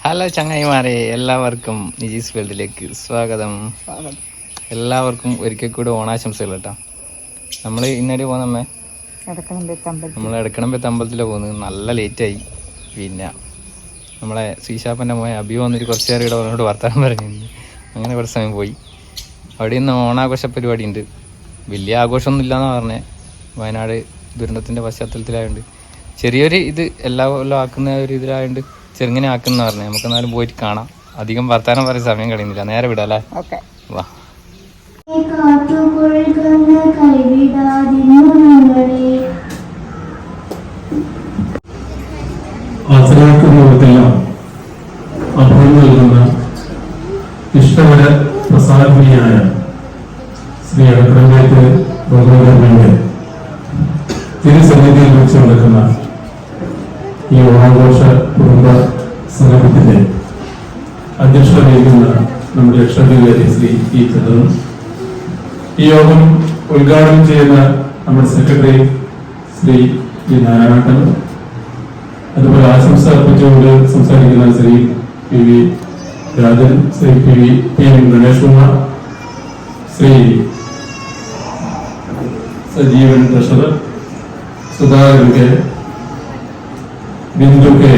Hello ചങ്ങായിമാരെ, എല്ലാവർക്കും നിജീസ് വേൾഡിലേക്ക് സ്വാഗതം. എല്ലാവർക്കും ഒരിക്കൽ കൂടി ഓണാശംസകൾ കേട്ടോ. നമ്മൾ ഇന്നടി പോകുന്നമ്മേ നമ്മൾ എടക്കണമ്പെത്ത് അമ്പലത്തിലാണ് പോകുന്നത്. നല്ല ലേറ്റായി. പിന്നെ നമ്മളെ ശ്രീശാപ്പൻ്റെ മോയെ അബി വന്നിട്ട് കുറച്ച് നേരം ഇവിടെ അവനോട് വർത്തമാനം പറഞ്ഞിട്ടുണ്ട്. അങ്ങനെ കുറച്ച് സമയം പോയി. അവിടെ നിന്ന് ഓണാഘോഷ പരിപാടി ഉണ്ട്. വലിയ ആഘോഷമൊന്നും ഇല്ലയെന്നാണ് പറഞ്ഞത്. വയനാട് ദുരന്തത്തിൻ്റെ പശ്ചാത്തലത്തിലായതുകൊണ്ട് ചെറിയൊരു ഇത് എല്ലാ കൊല്ലം ആക്കുന്ന ഒരു ഇതിലായതുകൊണ്ട് ചെറുങ്ങനെ ആക്കുന്ന പറഞ്ഞേ. നമുക്ക് എന്നാലും പോയിട്ട് കാണാം. അധികം വർത്താനം പറയാൻ സമയം കഴിയുന്നില്ല. നേരെ വിടാം അല്ലേ? വാ. ആശ്രയിക്കുന്നവർക്കെല്ലാം അഭയം നൽകുന്ന ഇഷ്ടവര പ്രസാദിനിയായ ശ്രീ എടക്കണമ്പേത്ത് ഭഗവതിയുടെ തിരുസന്നിധിയിൽ വെച്ച് നടക്കുന്ന ഈ ഓണാഘോഷ കുടുംബ സംഗമത്തിന്റെ അധ്യക്ഷത വഹിക്കുന്ന നമ്മുടെ രക്ഷാധികാരി ശ്രീ ഇ ചന്ദ്രൻ, ഈ യോഗം ഉദ്ഘാടനം ചെയ്യുന്ന നമ്മുടെ സെക്രട്ടറി ശ്രീ ജി നാരായണൻ, അതുപോലെ ആശംസ അർപ്പിച്ചുകൊണ്ട് സംസാരിക്കുന്ന Shri P V Rajan, Shri P M Ganesh Kumar, Shri Sajeevan treasurer, Sudhakaran K, Bindu K,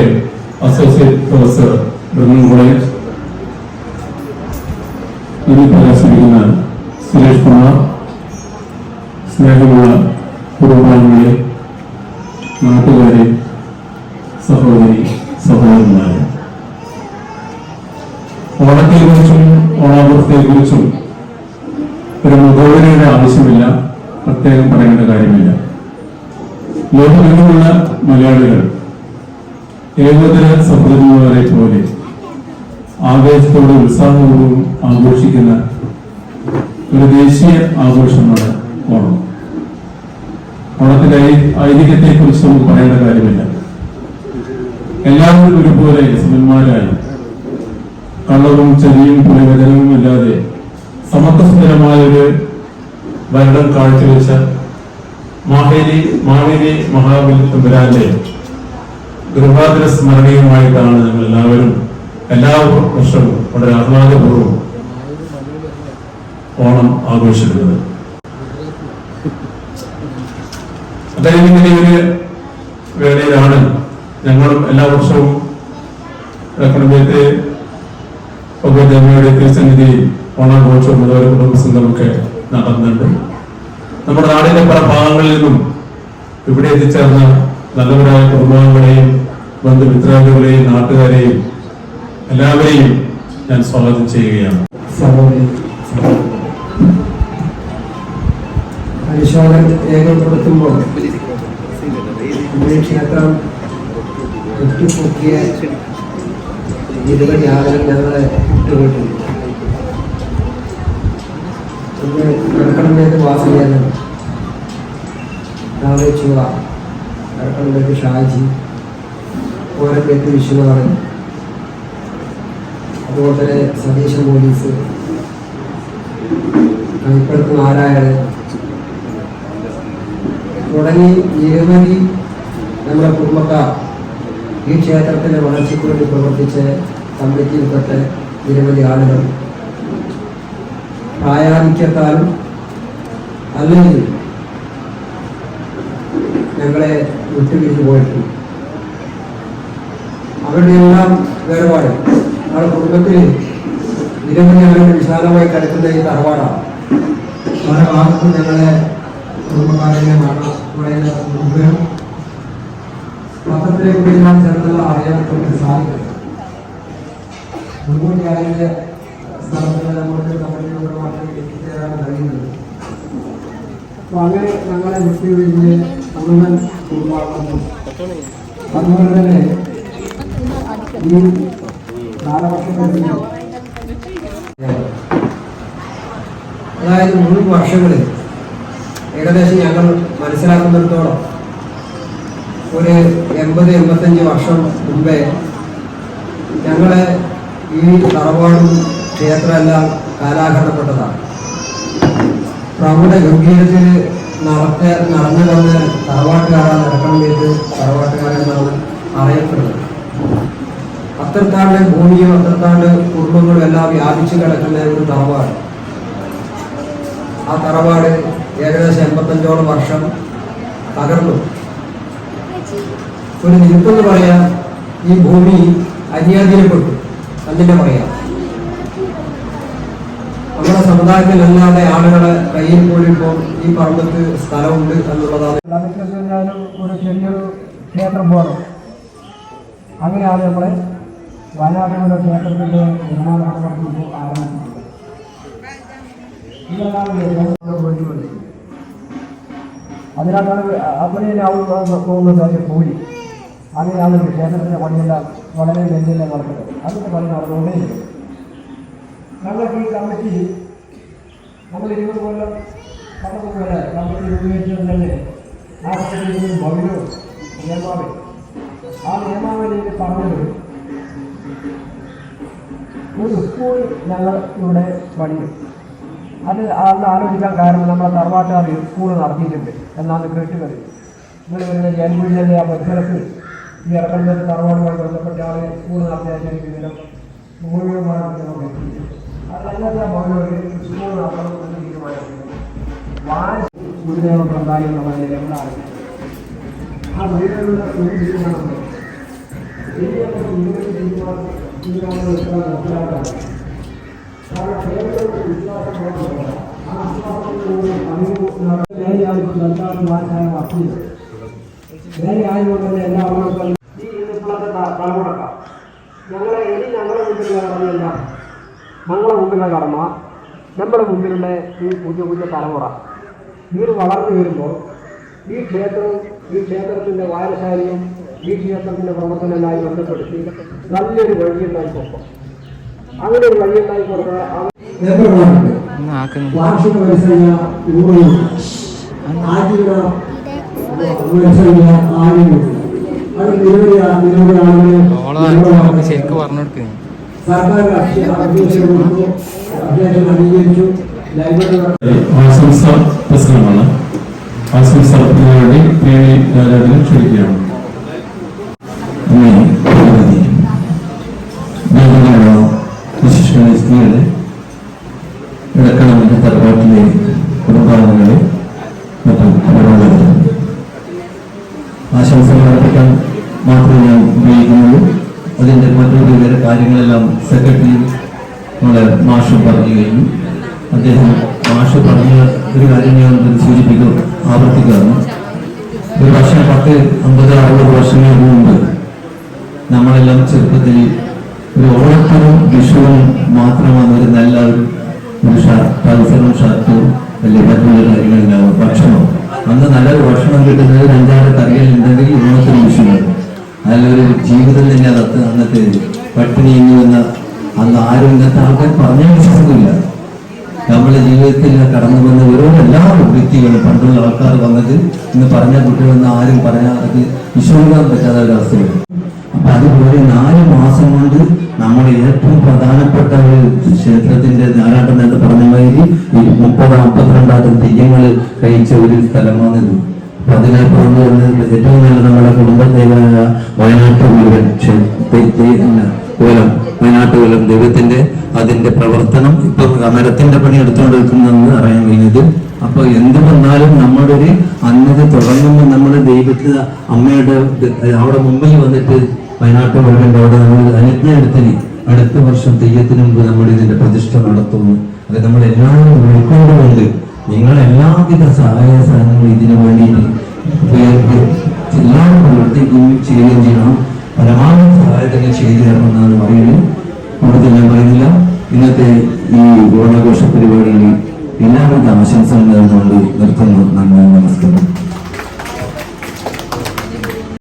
associate professor Brahman college, ഇതിൽ പ്രദർശിപ്പിക്കുന്ന സുരേഷ് കുമാർ, സ്നേഹമുള്ള കുടുംബാംഗങ്ങളെ, നാട്ടുകാരെ, സഹോദരി സഹോദരന്മാരെ, ഓണത്തെക്കുറിച്ചും ഓണാഘോഷത്തെക്കുറിച്ചും ഒരു മുഖവരയുടെ ആവശ്യമില്ല, പ്രത്യേകം പറയേണ്ട കാര്യമില്ല. ലോകമെങ്ങുമുള്ള മലയാളികൾ ഏകോദര സഹോദരന്മാരെ പോലെ ആവേശത്തോടെ ഉത്സാഹപൂർവ്വം ആഘോഷിക്കുന്ന ഒരു ദേശീയ ആഘോഷമാണ് ഓണം. ഓണത്തിന്റെ ഐതിഹ്യത്തെ കുറിച്ച് നമുക്ക് പറയേണ്ട കാര്യമില്ല. എല്ലാവരും ഒരുപോലെ സമന്മാരായി കള്ളവും ചതിയും പുലിവചനവും ഇല്ലാതെ സമത്വസുന്ദരമായ ഒരു ഭരണം കാഴ്ചവെച്ച മാവേലി മഹാബലി തമ്പുരാന്റെ ഗൃഹാതുര സ്മരണീയമായിട്ടാണ് ഞങ്ങൾ എല്ലാവരും എല്ലാ വർഷവും വളരെ ആഹ്ലാദപൂർവ്വം ഓണം ആഘോഷിക്കുന്നത്. അതായത് ഇങ്ങനെ ഒരു വേളയിലാണ് ഞങ്ങളും എല്ലാ വർഷവും എടക്കണമ്പേത്ത് ഭഗവതിയമ്മയുടെ തിരുസന്നിധിയിൽ ഓണാഘോഷവും അതുപോലെ കുടുംബസംഘമൊക്കെ നടന്നുണ്ട്. നമ്മുടെ നാടിന്റെ പല ഭാഗങ്ങളിൽ നിന്നും ഇവിടെ എത്തിച്ചേർന്ന നല്ലവരായ കുടുംബാംഗങ്ങളെയും ബന്ധുമിത്രാദികളെയും നാട്ടുകാരെയും എല്ലാവരെയും ഞാൻ സ്വാഗതം ചെയ്യുകയാണ്. അനുശോചനം രേഖപ്പെടുത്തുമ്പോൾ ക്ഷേത്രം വിട്ടുപൊക്കിയ നിരവധി ആളുകൾ ഞങ്ങളെ വിട്ടുപോയിട്ടുണ്ട്. എടക്കണമ്പേത്ത് വാസിയാണ് രാമേശ്വര, എടക്കണമ്പേത്ത് ഷാജി, ഓരപ്പേത്ത് വിശ്വനാഥൻ, അതുപോലെ തന്നെ സതീശൻ പോലീസ്, കൈപ്പടത്ത് നാരായണൻ തുടങ്ങി നിരവധി നമ്മുടെ കുടുംബക്കാർ ഈ ക്ഷേത്രത്തിന്റെ വളർച്ചയ്ക്ക് വേണ്ടി പ്രവർത്തിച്ച് കമ്മിറ്റിയിൽപ്പെട്ട നിരവധി ആളുകൾ പ്രായാധിക്യത്താലും അല്ലെങ്കിൽ ഞങ്ങളെ വിട്ടുപിരിഞ്ഞു പോയിട്ടുണ്ട്. അവരുടെ എല്ലാം വേർപാട് നമ്മുടെ കുടുംബത്തിൽ നിരവധി ആളുകൾ വിശാലമായി കിടക്കുന്ന ഈ തറവാടാണ്. പല ഭാഗത്തും ഞങ്ങളെ കുടുംബക്കാരെ മുഴുവൻ പത്രത്തിലേക്ക് വരുവാൻ ചേർന്നുള്ള അറിയാൻ സാധിക്കും. മുൻകൂട്ടി അതിൻ്റെ സ്ഥലത്ത് നമുക്ക് കമ്പനിയോട് മാത്രമേ എത്തിച്ചേരാൻ കഴിയുന്നത്. അപ്പൊ അങ്ങനെ ഞങ്ങളെ വിട്ടുപിരിഞ്ഞ് മുഴുവൻ കുടുംബാംഗങ്ങളും അതുപോലെ തന്നെ ഈ കാലവർഷത്തിൽ അതായത് 3 വർഷങ്ങളിൽ ഏകദേശം ഞങ്ങൾ മനസ്സിലാക്കുന്നിടത്തോളം ഒരു 80-85 വർഷം മുമ്പേ ഞങ്ങളെ ഈ തറവാടും ക്ഷേത്രമെല്ലാം കാലാഹരണപ്പെട്ടതാണ്. പ്രൗഢ ഗംഭീരത്തിൽ നടന്നു വന്ന് തറവാട്ടുകാരാണ് എടക്കണമ്പേത്ത് തറവാട്ടുകാരെന്നാണ് അറിയപ്പെടുന്നത്. അത്രത്താണ്ട് ഭൂമിയും അത്രത്താണ്ട് കുടുംബങ്ങളും എല്ലാം വ്യാപിച്ചു കിടക്കുന്ന ഒരു തറവാട്. ആ തറവാട് ഏകദേശം 85ഓളം വർഷം തകർന്നു. ഒരു നിൽപ്പെന്ന് പറയാം, ഈ ഭൂമി അന്യാധീനപ്പെട്ടു അങ്ങനെ പറയാം. നമ്മുടെ സമുദായത്തിലല്ലാതെ ആളുകളെ കയ്യിൽ പോലും ഇപ്പോൾ ഈ പറമ്പത്ത് സ്ഥലമുണ്ട് എന്നുള്ളതാണ്. ഒരു ചെറിയൊരു ക്ഷേത്രം പോലെ അങ്ങനെയാണ് നമ്മളെ വയനാട്ടിലുള്ള ക്ഷേത്രത്തിൻ്റെ നിർമ്മാണം ആരംഭിച്ചത്. അതിനകത്താണ് അവിടെ പോകുന്നത് കൂലി. അങ്ങനെയാണ് ക്ഷേത്രത്തിൻ്റെ പണിയെല്ലാം വളരെ വലിയ നടക്കുന്നത്. അതിൻ്റെ പണി നടന്നുകൊണ്ടേയിരിക്കും. ഞങ്ങൾക്ക് ഈ കമ്മിറ്റി നമ്മൾ 20 കൊല്ലം കടന്നു വരെ കമ്മിറ്റി രൂപീകരിച്ചത് തന്നെ ആ ഭവനവും നിയമാവലി. ആ നിയമാവലിയിൽ പറഞ്ഞത് ഒരു സ്കൂൾ ഞങ്ങൾ ഇവിടെ പണിയും. അത് അന്ന് ആലോചിക്കാൻ കാരണം നമ്മളെ തറവാട്ടുകാർ സ്കൂൾ നടത്തിയിട്ടുണ്ട് എന്നാണ് കേട്ടുകറി. നിങ്ങൾ വരുന്ന ജനുവരിയിലെ ആ പരിസരത്ത് ഈ ഇറക്കൽ തറവാടുമായി ബന്ധപ്പെട്ട ആൾ സ്കൂൾ നടത്തിയാൽ മുഴുവൻ അതല്ലാതെ ഭവനത്തിൽ സ്കൂൾ നടത്തണം എന്ന് തീരുമാനിക്കുന്നത് ഗുരുദേവ പ്രധാനം നമ്മളെ എവിടെയാണ് ആ വീടുകളുടെ ഒരു തീരുമാനമുണ്ട്. ഞങ്ങളെ ഇനി ഞങ്ങളുടെ മുമ്പിലുള്ള കടമയല്ല, ഞങ്ങളുടെ മുമ്പിലുള്ള കടമ നമ്മുടെ മുമ്പിലുള്ള ഈ പുതിയ തലമുറ ഇവർ വളർന്നു വരുമ്പോൾ ഈ ക്ഷേത്രവും ഈ ക്ഷേത്രത്തിൻ്റെ വായനശാലയും ഈ ക്ഷേത്രത്തിൻ്റെ പ്രവർത്തനവുമായി ബന്ധപ്പെടുത്തി നല്ലൊരു വഴിയുണ്ടായി കൊടുക്കും. അങ്ങനെ ഒരു വഴിയുണ്ടായി കൊടുക്കുക. വാർഷിക മത്സര ആജീവന മത്സര അത് നിരവധി ആളുകളെ ശരിക്കും പറഞ്ഞു കൊടുക്കുക. സർക്കാർ അഭിലാഷം അംഗീകരിച്ചു. ആശംസ പ്രസംഗമാണ്. ആശംസ വേണ്ടി രാജാവിനെ ക്ഷണിക്കുകയാണ്. വിശിഷ്ട സ്ത്രീകളെ, ഇടക്കണമിന്റെ തറവാട്ടിലെ കുടുംബാംഗങ്ങളെ, മറ്റും ആശംസകൾ അർപ്പിക്കാൻ മാത്രമേ ഞാൻ ഉപയോഗിക്കുന്നുള്ളൂ. അതിൻ്റെ മറ്റൊരു വേറെ കാര്യങ്ങളെല്ലാം സെക്രട്ടറി നമ്മളെ മാഷ് പറഞ്ഞു കഴിഞ്ഞു. അദ്ദേഹം മാഷ് പറഞ്ഞ ഒരു കാര്യം ഞാൻ ആവർത്തിക്കുകയാണ്. ഒരു വർഷം 10-50-60 വർഷങ്ങൾക്ക് മുമ്പ് നമ്മളെല്ലാം ചെറുപ്പത്തിൽ ഒരു ഓണത്തിനും വിഷുവും മാത്രമാണ് ഒരു നല്ല ഒരു ട്രൗസറും ഷർട്ടും വലിയ മറ്റുള്ള കാര്യങ്ങളിലാവും. ഭക്ഷണം അന്ന് നല്ലൊരു ഭക്ഷണം കിട്ടുന്നത് 5-6 കറികളുണ്ടെങ്കിൽ ഓണത്തിനും വിഷുവും നല്ലൊരു ജീവിതം തന്നെ അത് അന്നത്തെ പട്ടിണിയുന്നു എന്ന അന്ന് ആരും ഇന്നത്തെ ആൾക്കാർ പറഞ്ഞാൽ വിശ്വസിക്കില്ല. നമ്മുടെ ജീവിതത്തിൽ കടന്നു വന്ന ഓരോ എല്ലാ വ്യക്തികളും പണ്ടുള്ള ആൾക്കാർ വന്നത് ഇന്ന് പറഞ്ഞ കുട്ടികളെന്ന് ആരും പറഞ്ഞാൽ അത് വിശ്വസിക്കാൻ പറ്റാത്ത ഒരവസ്ഥയാണ്. അപ്പൊ അതുപോലെ 4 മാസം കൊണ്ട് നമ്മുടെ ഏറ്റവും പ്രധാനപ്പെട്ട ഒരു ക്ഷേത്രത്തിന്റെ ഞാനാട്ടം എന്ന് പറഞ്ഞ മാതിരി 30-52 തെയ്യങ്ങൾ കഴിച്ച ഒരു സ്ഥലമാണിത്. അപ്പൊ അതിനെ പറഞ്ഞു വരുന്നത് ഏറ്റവും നല്ല നമ്മുടെ കുടുംബദേവനായ വയനാട്ടുകോലം ദൈവത്തിന്റെ അതിന്റെ പ്രവർത്തനം ഇപ്പൊ മരത്തിന്റെ പണി എടുത്തുകൊണ്ടിരിക്കുന്നതെന്ന് അറിയാൻ കഴിഞ്ഞത്. അപ്പൊ എന്ത് വന്നാലും നമ്മുടെ ഒരു അന്നത് തുടങ്ങുമ്പോൾ നമ്മുടെ ദൈവത്തെ അമ്മയുടെ അവിടെ മുമ്പിൽ വന്നിട്ട് വയനാട്ടുകോലന്റെ അവിടെ നമ്മൾ അനുജ്ഞ എടുത്തിന് അടുത്ത വർഷം തെയ്യത്തിന് മുമ്പ് നമ്മൾ ഇതിന്റെ പ്രതിഷ്ഠ നടത്തുന്നു. അത് നമ്മളെല്ലാവരും ഉൾക്കൊണ്ടുകൊണ്ട് നിങ്ങൾ എല്ലാവിധ സഹായ സാധനങ്ങളും ഇതിനു വേണ്ടിയിട്ട് എല്ലാവരും പ്രവർത്തിക്കുകയും ചെയ്യുകയും ചെയ്യണം. പരമാവധി സഹായത്തിന് ചെയ്തു തരണമെന്നാണ് പറയുന്നത്. കൂടുതൽ ഞാൻ പറയുന്നില്ല. ഇന്നത്തെ ഈ ഓണാഘോഷ പരിപാടിയിൽ എല്ലാവിധ ആശംസകൾ നേർന്നുകൊണ്ട് നിർത്തുന്നു. നന്ദി, നമസ്കാരം.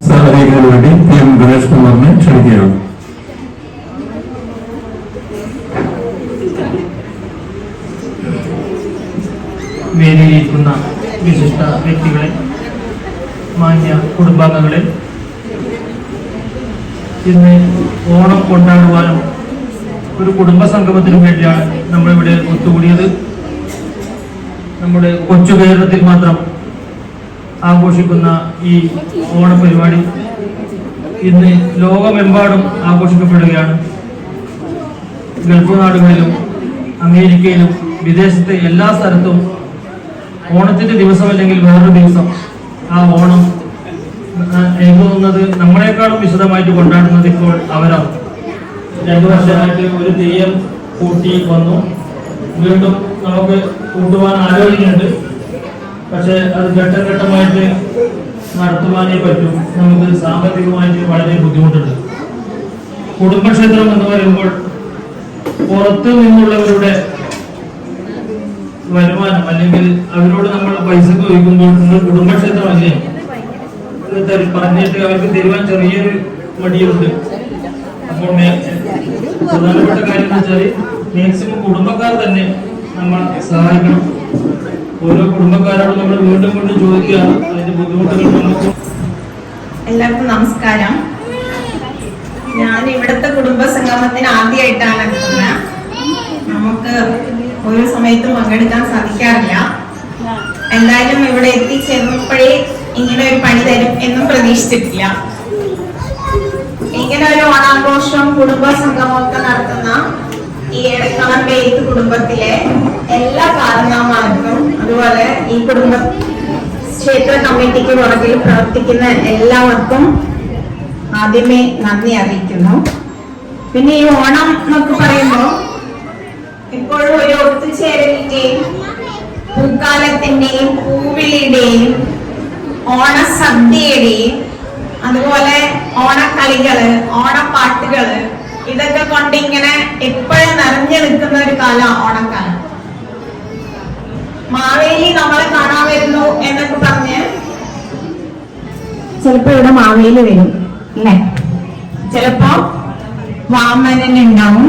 സഹകരിക്കാൻ വേണ്ടി PM ഗണേഷ് കുമാറിനെ ക്ഷണിക്കുകയാണ്. വേദിയിലിരിക്കുന്ന വിശിഷ്ട വ്യക്തികളെ, മാന്യ കുടുംബാംഗങ്ങളെ, ഇന്ന് ഓണം കൊണ്ടാടുവാനും ഒരു കുടുംബ സംഗമത്തിനും വേണ്ടിയാണ് നമ്മളിവിടെ ഒത്തുകൂടിയത്. നമ്മുടെ കൊച്ചു കേരളത്തിൽ മാത്രം ആഘോഷിക്കുന്ന ഈ ഓണപരിപാടി ഇന്ന് ലോകമെമ്പാടും ആഘോഷിക്കപ്പെടുകയാണ്. ഗൾഫ് നാടുകളിലും അമേരിക്കയിലും വിദേശത്തെ എല്ലാ സ്ഥലത്തും ഓണത്തിന്റെ ദിവസമല്ലെങ്കിൽ വേറൊരു ദിവസം ആ ഓണം എനിക്ക് തോന്നുന്നത് നമ്മളെക്കാളും വിശദമായിട്ട് കൊണ്ടാടുന്നത് ഇപ്പോൾ അവരാണ്. 2 വർഷമായിട്ട് ഒരു തെയ്യം കൂട്ടി വന്നു, വീണ്ടും നമുക്ക് കൂട്ടുവാൻ ആലോചനയുണ്ട്. പക്ഷെ അത് ഘട്ടം ഘട്ടമായിട്ട് നടത്തുവാനേ പറ്റും. നമുക്ക് സാമ്പത്തികമായിട്ട് വളരെ ബുദ്ധിമുട്ടുണ്ട്. കുടുംബക്ഷേത്രം എന്ന് പറയുമ്പോൾ പുറത്തു നിന്നുള്ളവരുടെ വരുമാനം അല്ലെങ്കിൽ അവരോട് നമ്മൾ പൈസ ചോദിക്കുമ്പോൾ നിങ്ങൾ കുടുംബക്ഷേത്രമല്ലേ പറഞ്ഞിട്ട് അവർക്ക് തരുവാൻ ചെറിയൊരു മടിയുണ്ട്. അപ്പോൾ പ്രധാനപ്പെട്ട കാര്യം എന്ന് വെച്ചാൽ മാക്സിമം കുടുംബക്കാർ തന്നെ നമ്മൾ സഹായിക്കണം. ഓരോ കുടുംബക്കാരോട് നമ്മൾ വീണ്ടും വീണ്ടും ചോദിക്കുകയാണ് അതിന്റെ ബുദ്ധിമുട്ടുകൾ നമുക്ക്. എല്ലാവർക്കും നമസ്കാരം. ഞാൻ ഇവിടുത്തെ കുടുംബ സംഗമത്തിന് ആദ്യമായിട്ടാണ് എത്തുന്നത്. നമുക്ക് ഒരു സമയത്തും പങ്കെടുക്കാൻ സാധിക്കാറില്ല. എന്തായാലും ഇവിടെ എത്തിച്ചേർന്നപ്പോഴേ ഇങ്ങനെ ഒരു പണി തരും എന്നും പ്രതീക്ഷിച്ചിട്ടില്ല. ഇങ്ങനെ ഒരു ഓണാഘോഷവും കുടുംബ സംഗമമൊക്കെ നടത്തുന്ന ഈ എടക്കണം ബേത്ത് കുടുംബത്തിലെ എല്ലാ കാരണവന്മാർക്കും അതുപോലെ ഈ കുടുംബ ക്ഷേത്ര കമ്മിറ്റിക്ക് പുറകിൽ പ്രവർത്തിക്കുന്ന എല്ലാവർക്കും ആദ്യമേ നന്ദി അറിയിക്കുന്നു. പിന്നെ ഈ ഓണം എന്നൊക്കെ പറയുമ്പോൾ ഇപ്പോഴും ഒരു ഒത്തുചേരലിന്റെയും പൂക്കാലത്തിന്റെയും പൂവിളിയുടെയും ഓണസദ്യയുടെയും അതുപോലെ ഓണക്കളികള് ഓണപ്പാട്ടുകള് ഇതൊക്കെ കൊണ്ട് ഇങ്ങനെ എപ്പോഴും നിറഞ്ഞു നിൽക്കുന്ന ഒരു കാലം ഓണക്കാലം. മാവേലി നമ്മളെ കാണാൻ വരുന്നു എന്നൊക്കെ പറഞ്ഞ് ചിലപ്പോ ഇവിടെ മാവേലി വരും അല്ലെ, ചിലപ്പോ വാമനൻ ഉണ്ടാവും.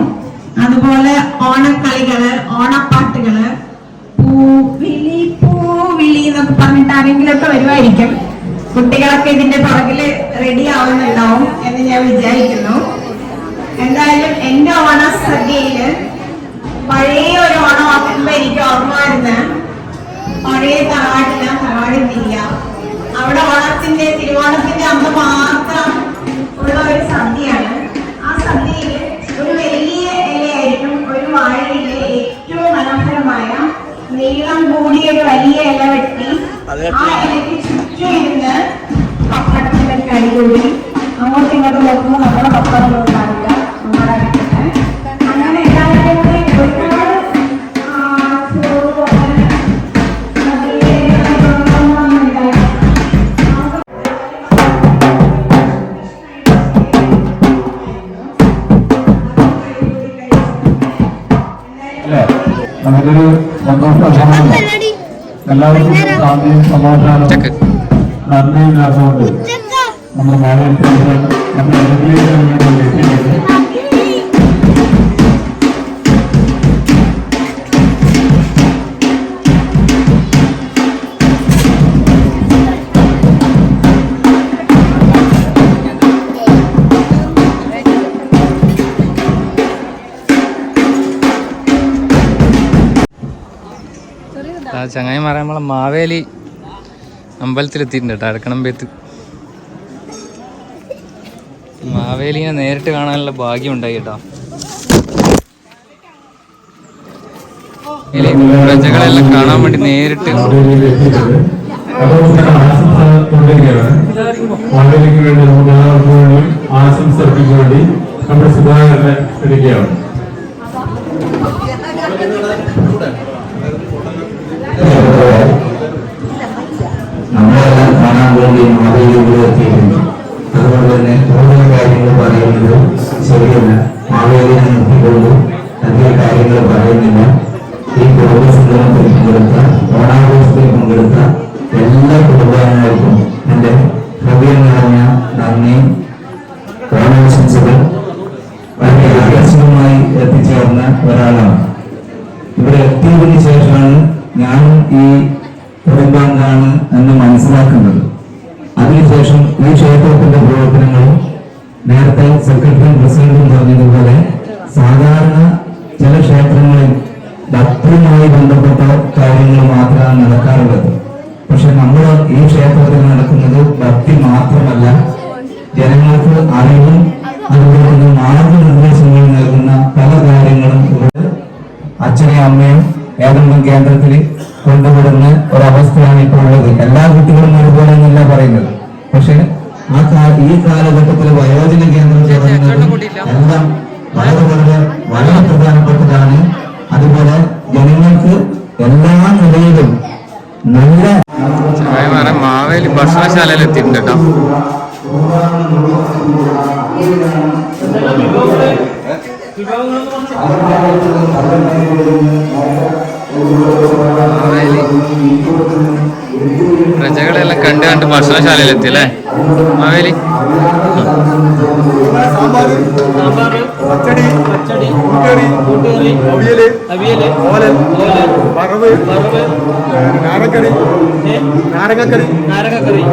അതുപോലെ ഓണക്കളികള് ഓണപ്പാട്ടുകള് പൂവിളി പൂവിളി എന്നൊക്കെ പറഞ്ഞിട്ട് ആരെങ്കിലും ഒക്കെ വരുമായിരിക്കും. കുട്ടികളൊക്കെ ഇതിന്റെ പുറകില് റെഡി ആവുന്നുണ്ടാവും എന്ന് ഞാൻ വിചാരിക്കുന്നു. എന്തായാലും എന്റെ ഓണസദ്യയില് പഴയ ഒരു ഓണം ആക്കുമ്പോ എനിക്ക് ഓർമ്മ വരുന്ന പഴയ തറവാടില്ല അവിടെ ഓണത്തിന്റെ തിരുവോണത്തിന്റെ അന്ന് മാത്രം ഉള്ള ഒരു സദ്യയാണ്. ആ സദ്യയില് ഒരു വലിയ ഇലയായിരിക്കും, ഒരു വാഴയിലെ ഏറ്റവും മനോഹരമായ നീളം കൂടിയ ഒരു വലിയ ഇല വെട്ടി ആ ഇലയ്ക്ക് ചുറ്റും ഇരുന്ന് പപ്പടത്തിന്റെ കടികൂടി അങ്ങോട്ടും ഇങ്ങോട്ടും നോക്കുമ്പോൾ നമ്മുടെ പപ്പടം കാണില്ല നമ്മുടെ അടുത്ത്. അങ്ങനെ എല്ലാവരും കൂടി ഒരുപാട് നമുക്കൊരു സന്തോഷമാണ്. എല്ലാവർക്കും ശാന്തിയും സമാധാനവും നന്ദിയും ആകൊണ്ട് നമ്മൾ മാവേലിച്ചേട്ടൻ നമ്മുടെ അതിഥിയിലേക്ക് എത്തിയത്. ചങ്ങായിമാരെ നമ്മളെ മാവേലി അമ്പലത്തിലെത്തിയിട്ടുണ്ട് കേട്ടോ, അടക്കണം ബേത്ത്. മാവേലിനെ നേരിട്ട് കാണാനുള്ള ഭാഗ്യം ഉണ്ടായി കേട്ടോ. പ്രജകളെല്ലാം കാണാൻ വേണ്ടി നേരിട്ട് മാവേലിക്ക് വേണ്ടി നമുക്ക് എല്ലാവർക്കും വേണ്ടി ആശംസകൾക്ക് വേണ്ടി നമ്മുടെ സുധാകരനെ ക്ഷണിക്കുകയാണ്. നമ്മളെല്ലാം കാണാൻ വേണ്ടി മാവേലിയുടെ എത്തിയിട്ടുണ്ട്. അതുകൊണ്ട് തന്നെ കൂടുതൽ കാര്യങ്ങൾ പറയുന്നത് ശരിയല്ല. മാവേലിയെ നിർത്തിക്കൊണ്ട് അധികം കാര്യങ്ങൾ പറയുന്നില്ല. ഈ കുടുംബസംഗമത്തിൽ പങ്കെടുത്ത ഓണാഘോഷത്തിൽ പങ്കെടുത്ത എല്ലാ കുടുംബാംഗങ്ങൾക്കും എൻ്റെ ഹൃദയം നിറഞ്ഞ നന്ദി, ഓണാശംസകൾ. വളരെ ആകർഷകമായി എത്തിച്ചേർന്ന ഒരാളാണ്. ഇവിടെ എത്തിയതിനു ശേഷമാണ് ഞാൻ ഈ കുടുംബാംഗമാണ് എന്ന് മനസ്സിലാക്കുന്നത്. അതിനുശേഷം ഈ ക്ഷേത്രത്തിന്റെ പ്രവർത്തനങ്ങളും നേരത്തെ സെക്രട്ടറിയും പ്രസിഡന്റും പറഞ്ഞതുപോലെ സാധാരണ ചില ക്ഷേത്രങ്ങളിൽ ഭക്തിയുമായി ബന്ധപ്പെട്ട കാര്യങ്ങൾ മാത്രമാണ് നടക്കാറുള്ളത്. പക്ഷെ നമ്മൾ ഈ ക്ഷേത്രത്തിൽ നടക്കുന്നത് ഭക്തി മാത്രമല്ല, ജനങ്ങൾക്ക് അച്ഛനെയും അമ്മയും ഏതെങ്കിലും കേന്ദ്രത്തിൽ കൊണ്ടുവിടുന്ന ഒരവസ്ഥയാണ് ഇപ്പോൾ ഉള്ളത്. എല്ലാ കുട്ടികളും ഒരുപോലെ എന്നല്ല പറയുന്നത്. പക്ഷെ ഈ കാലഘട്ടത്തിൽ വയോജന കേന്ദ്രം തുടങ്ങുന്നത് എല്ലാം വളരെ വളരെ വളരെ പ്രധാനപ്പെട്ടതാണ്. അതുപോലെ ജനങ്ങൾക്ക് എല്ലാ നിലയിലും നല്ല മാവേലി ഭക്ഷണശാലയിൽ എത്തിയിട്ടുണ്ട് കേട്ടോ. മാവേലി പ്രജകളെല്ലാം കണ്ട് കണ്ട് ഭക്ഷണശാലയിൽ എത്തി അല്ലേ മാവേലി. നാരങ്ങക്കറി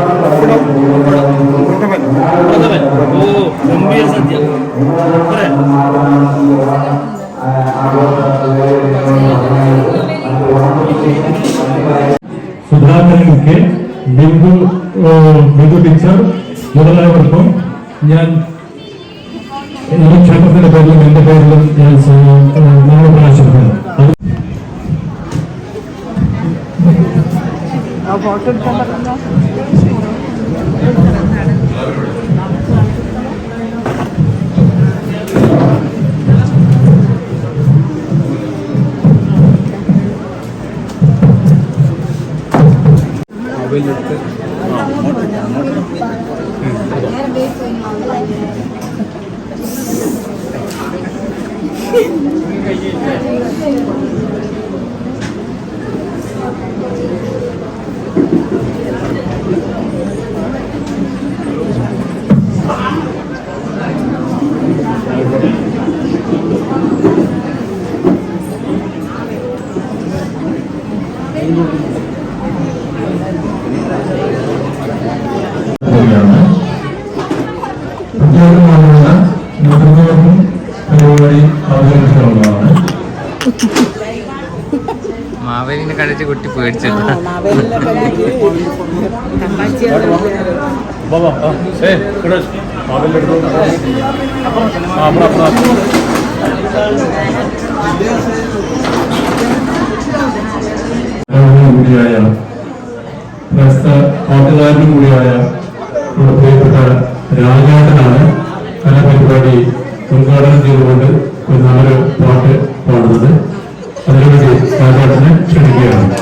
ഓ ഗംഭീര സദ്യ. സുധാകരൻക്ക് ബിന്ദു ടീച്ചർ മുതലായവർക്കും ഞാൻ ഈ ക്ഷേത്രത്തിന്റെ പേരിലും എന്റെ പേരിലും ഞാൻ നന്ദി പ്രകാശിപ്പിക്കുന്നു. മാവേലിനെ കണ്ടിട്ട് കുട്ടി പേടിച്ചില്ല. കൂടിയായ പാട്ടുകാരനും കൂടിയായ പ്രിയപ്പെട്ട രാജാട്ടനാണ് കലാപരിപാടി ഉദ്ഘാടനം ചെയ്തുകൊണ്ട് ഒരു നല്ലൊരു പാട്ട് പാടുന്നത്. അതിനുവേണ്ടി രാജാട്ടനെ ക്ഷണിക്കുകയാണ്.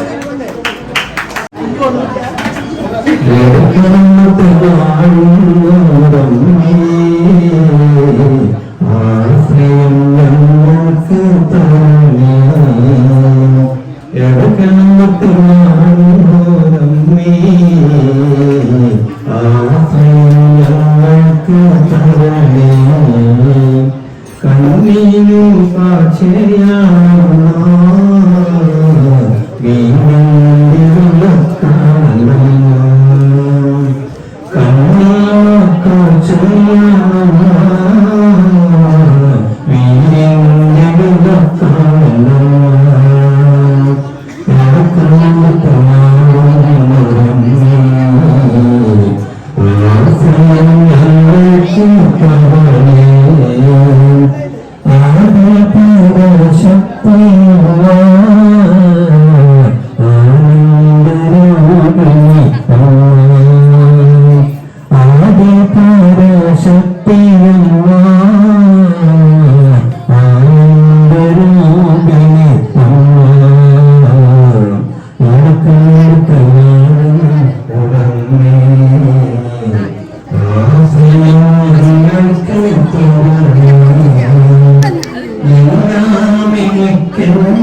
Can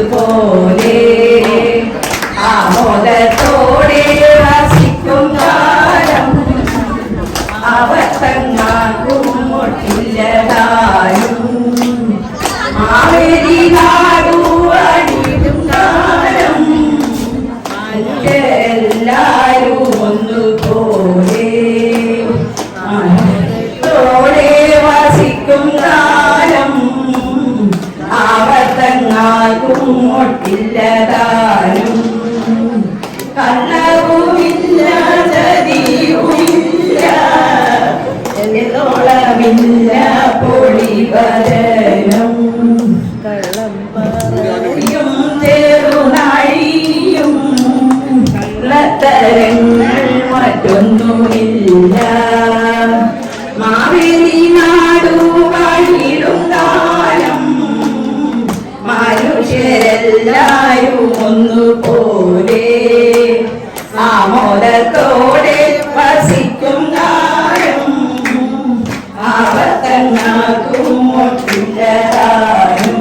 പോലെ ആമോദത്തോടെ വസിക്കും കാലം അവത്തങ്ങാക്കും മുട്ടില്ലതായും മാവേലി നാടുവാടിടും കാലം എല്ലാരും ഒന്നുപോലെ തോടെ വസിക്കും കാലം ആവർത്തങ്ങാക്കും ഒട്ടില്ലതാനും കള്ളവുമില്ല ചതിയുമില്ല എന്നോളമില്ല പൊളിവരനും കള്ളമ്പയും ചെറുനാഴിയും കള്ളത്തരങ്ങൾ മറ്റൊന്നുമില്ല മാവേലി നാടുവാഴിടും കാലം മനുഷ്യരെല്ലാരും ഒന്നുപോലെ ആമോദത്തോടെ വസിക്കും കാലം ആവർത്തങ്ങാക്കും ഒട്ടില്ലതാനും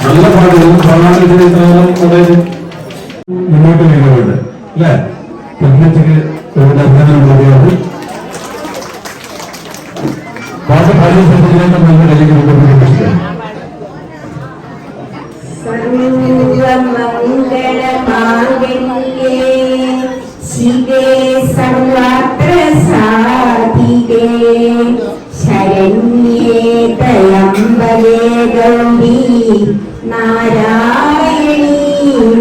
നല്ല പാടുകളും മുന്നോട്ട് നീങ്ങുന്നുണ്ട് അല്ലെ? പ്രജ്ഞയ്ക്ക് ഒരുപാട് അഭിനന്ദനം നൽകുകയാണ്. പാട്ട് പാടിയ സ്ഥലത്തിലേക്ക് നമ്മൾ അല്ലെങ്കിൽ മുന്നോട്ട് സർവമംഗളമാംഗല്യേ ശിവേ സർവപ്രസാദികേ ശരണ്യേ ത്രയംബകേ ഗൗരി നാരായണീ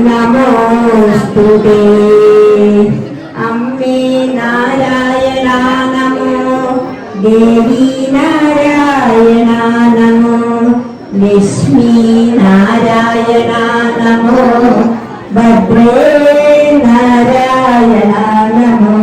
നമോസ്തുതേ അമ്മേ നാരായണ നമോ ദേവി നാരായണ നമോ ലക്ഷ്മി നാരായണ നമോ ഭദ്രേ നാരായണ നമോ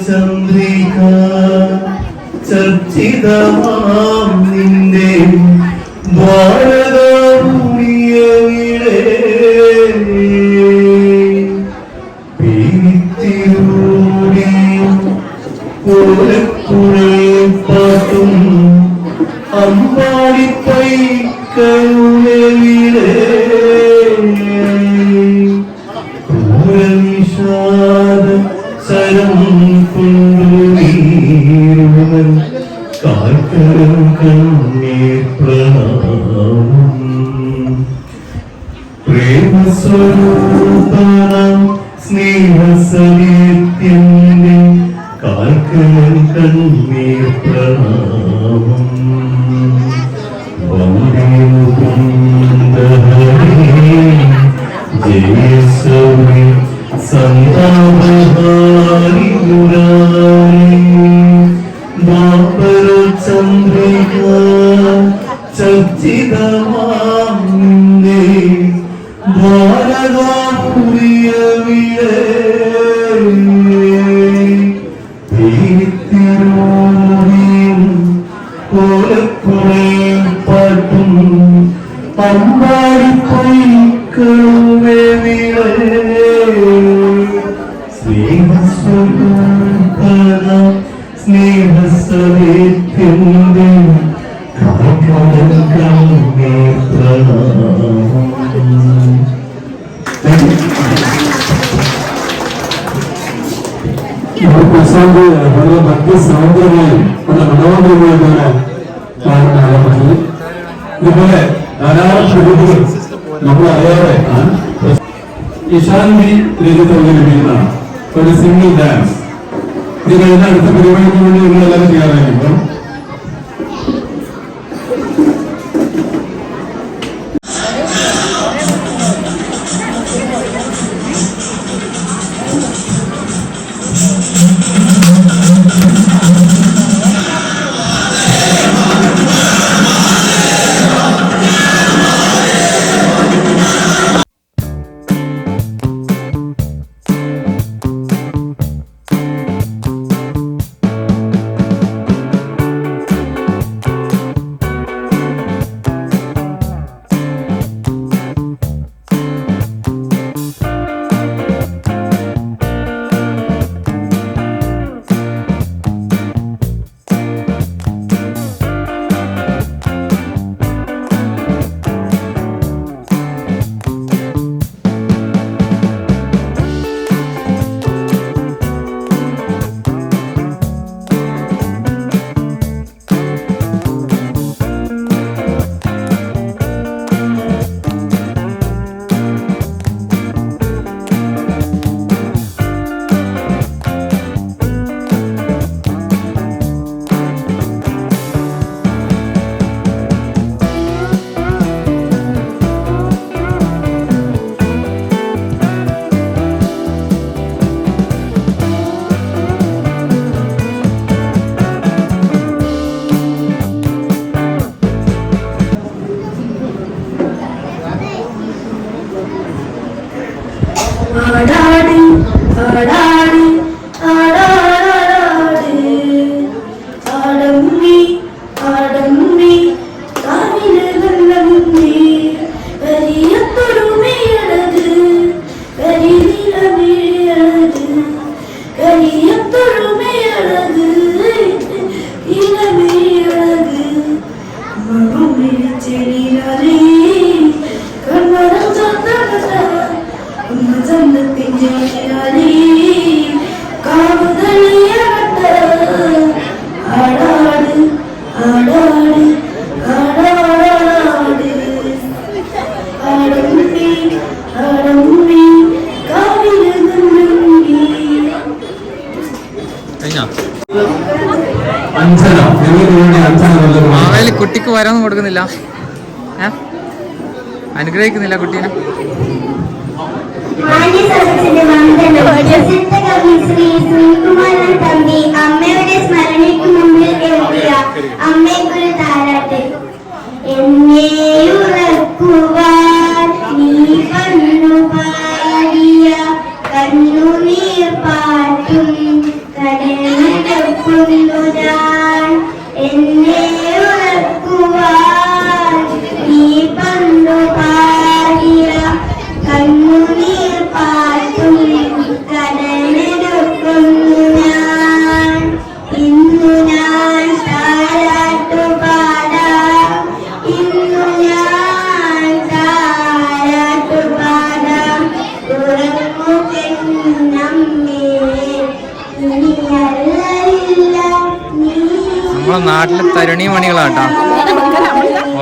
ചന്ദ്രിക ചർച്ചിതമാം നിന്റെ ഭാരതഭൂമിയവിടെ പീത്തിരൂടി കോലക്കുഴൽ പാട്ടും അമ്പാടിപ്പൈക്കയുടെ ക്രൂരനിഷാദ ശരം കൊണ്ടുവീരുവൻ കാൽക്കരം കണ്ണീർ പ്രണാമം പ്രേമസ്വരൂപണം സ്നേഹസമേത്യന്റെ കാൽക്കരം കണ്ണീർ പ്രണാമം വന്ദേ മുകുന്ദഹരേ ജയസവേ സന്താപഹാരി മുരാരി ദ്വാപര ചന്ദ്രിക ചർച്ചിതമാം നിന്റെ ഭാരതഭൂമിയവിടെ തിരുത്തിരൂരിയും കോലക്കുഴൽ പാട്ടും അമ്പാടിപ്പൊയ്ക്കളുടെ സ്നേഹസവേദ്യന്റെ വളരെ ഭക്തി സൗന്ദര്യമായും വളരെ മനോഹരമായിട്ടുള്ള കാണുന്നത്. ഇതുപോലെ ധാരാളം പ്രതിഭകൾ നമ്മളറിയാതെ ഇഷാന്തി രചിത ലഭിക്കുന്നതാണ് ഒരു സിംഗിൾ ഡാൻസ്. ഇത് കഴിഞ്ഞ അടുത്ത പരിപാടിക്ക് വേണ്ടി നിങ്ങളെല്ലാവരും തയ്യാറായിരിക്കും. ആടാടി ആടാടി ആടാടാടാട് ആടമ്മി ആടമ്മി കാവിലകന്നമ്മി കരിയത്തൊരുമയഴക് കരിനിലമിഴക് കരിയത്തൊരുമയഴക് ഇലമിഴക് മറുമിഴിച്ചെളിയാലേ കണ്ണടം ചത്തട ജന്നത്തിൻ്റെ കാവുതളിയട ആടാട് ആടാട് ആടാടാട് ആടമ്മി ആടമ്മി കാവിലകന്നമ്മി. അഞ്ചന നിങ്ങൾക്ക് വേണ്ടി അഞ്ചന മാവേലി കുട്ടിക്ക് വരാൻ കൊടുക്കുന്നില്ല, അനുഗ്രഹിക്കുന്നില്ല കുട്ടീനെ. അമ്മയുടെ സ്മരണയ്ക്ക് മുമ്പിൽ എഴുതിയ അമ്മയ്ക്കൊരു താരാട്ട്. എന്നെ ഉറക്കുവാൻ നീ കണ്ണു പാടിയ കണ്ണുനീർ പാട്ടും കടലെടുക്കുന്നു ഞാൻ. എന്നെ ഉറക്കുവാൻ നീ കണ്ണു പാടിയ കണ്ണുനീർ പാട്ടും കടലെടുക്കുന്നു ഞാൻ. ഇന്നു ഞാൻ താരാട്ടു പാടാം, ഇന്നു ഞാൻ താരാട്ടു പാടാം. ഉറങ്ങു പെണ്ണമ്മേ ഇനി അല്ലയില്ല നീ. നമ്മളെ നാട്ടിലെ തരുണി മണികളാട്ടോ,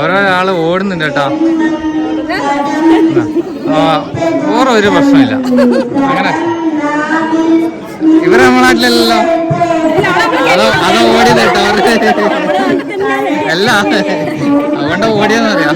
ഓരോ ആള് ഓടുന്നുണ്ട് കേട്ടോ. വേറെ ഒരു പ്രശ്നമില്ല. അങ്ങനെ ഇവരെ നമ്മളെ നാട്ടിലല്ലോ, അതോ ഓടിയത് കേട്ടോ അല്ല, അതുകൊണ്ട് ഓടിയെന്ന് പറയാ.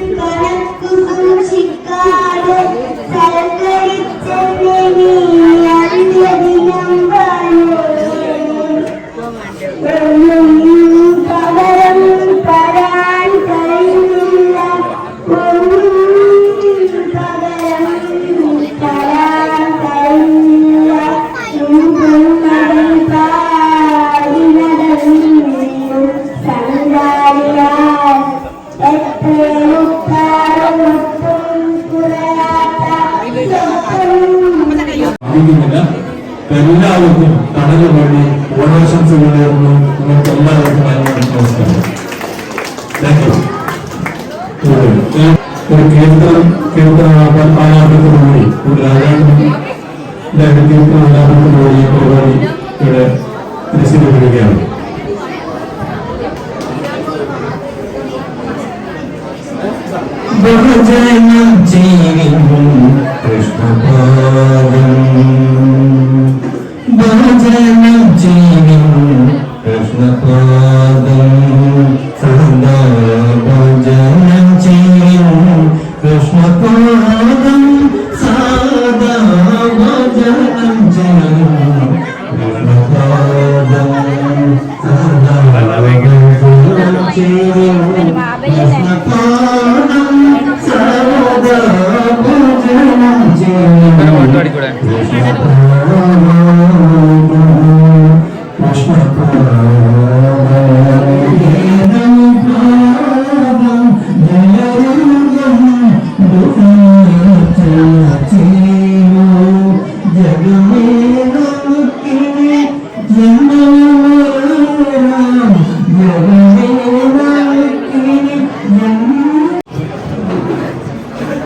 കണക്കു സൂക്ഷിക്കാതെ സൽക്കരിച്ച ദീർഘിപ്പിക്കുന്നില്ല. എല്ലാവർക്കും കടന്നു വേണ്ടി ഓണാശംസകൾ നേർന്നു. നിങ്ങൾക്ക് എല്ലാവർക്കും നമസ്കാരം. Thank you. ഒരു ആലാപനത്തോടുകൂടി ഒരു രാജാവിന്റെ കീർത്തന ആലാപനത്തോടുകൂടി പരിപാടി ഇവിടെ തിരസ്കരിക്കുകയാണ്. ഭജനം ചെയ്യും കൃഷ്ണപാദം, ഭജനം ചെയ്യും കൃഷ്ണപാദം, സദാ ഭജനം ചെയ്യും കൃഷ്ണപാദം, സദാ ഭജനം ചെയ്യും കൃഷ്ണപാദം, സദാ ഭജനം ചെയ്യും കൃഷ്ണപാദം, സദാ ഭജനം ചെയ്യും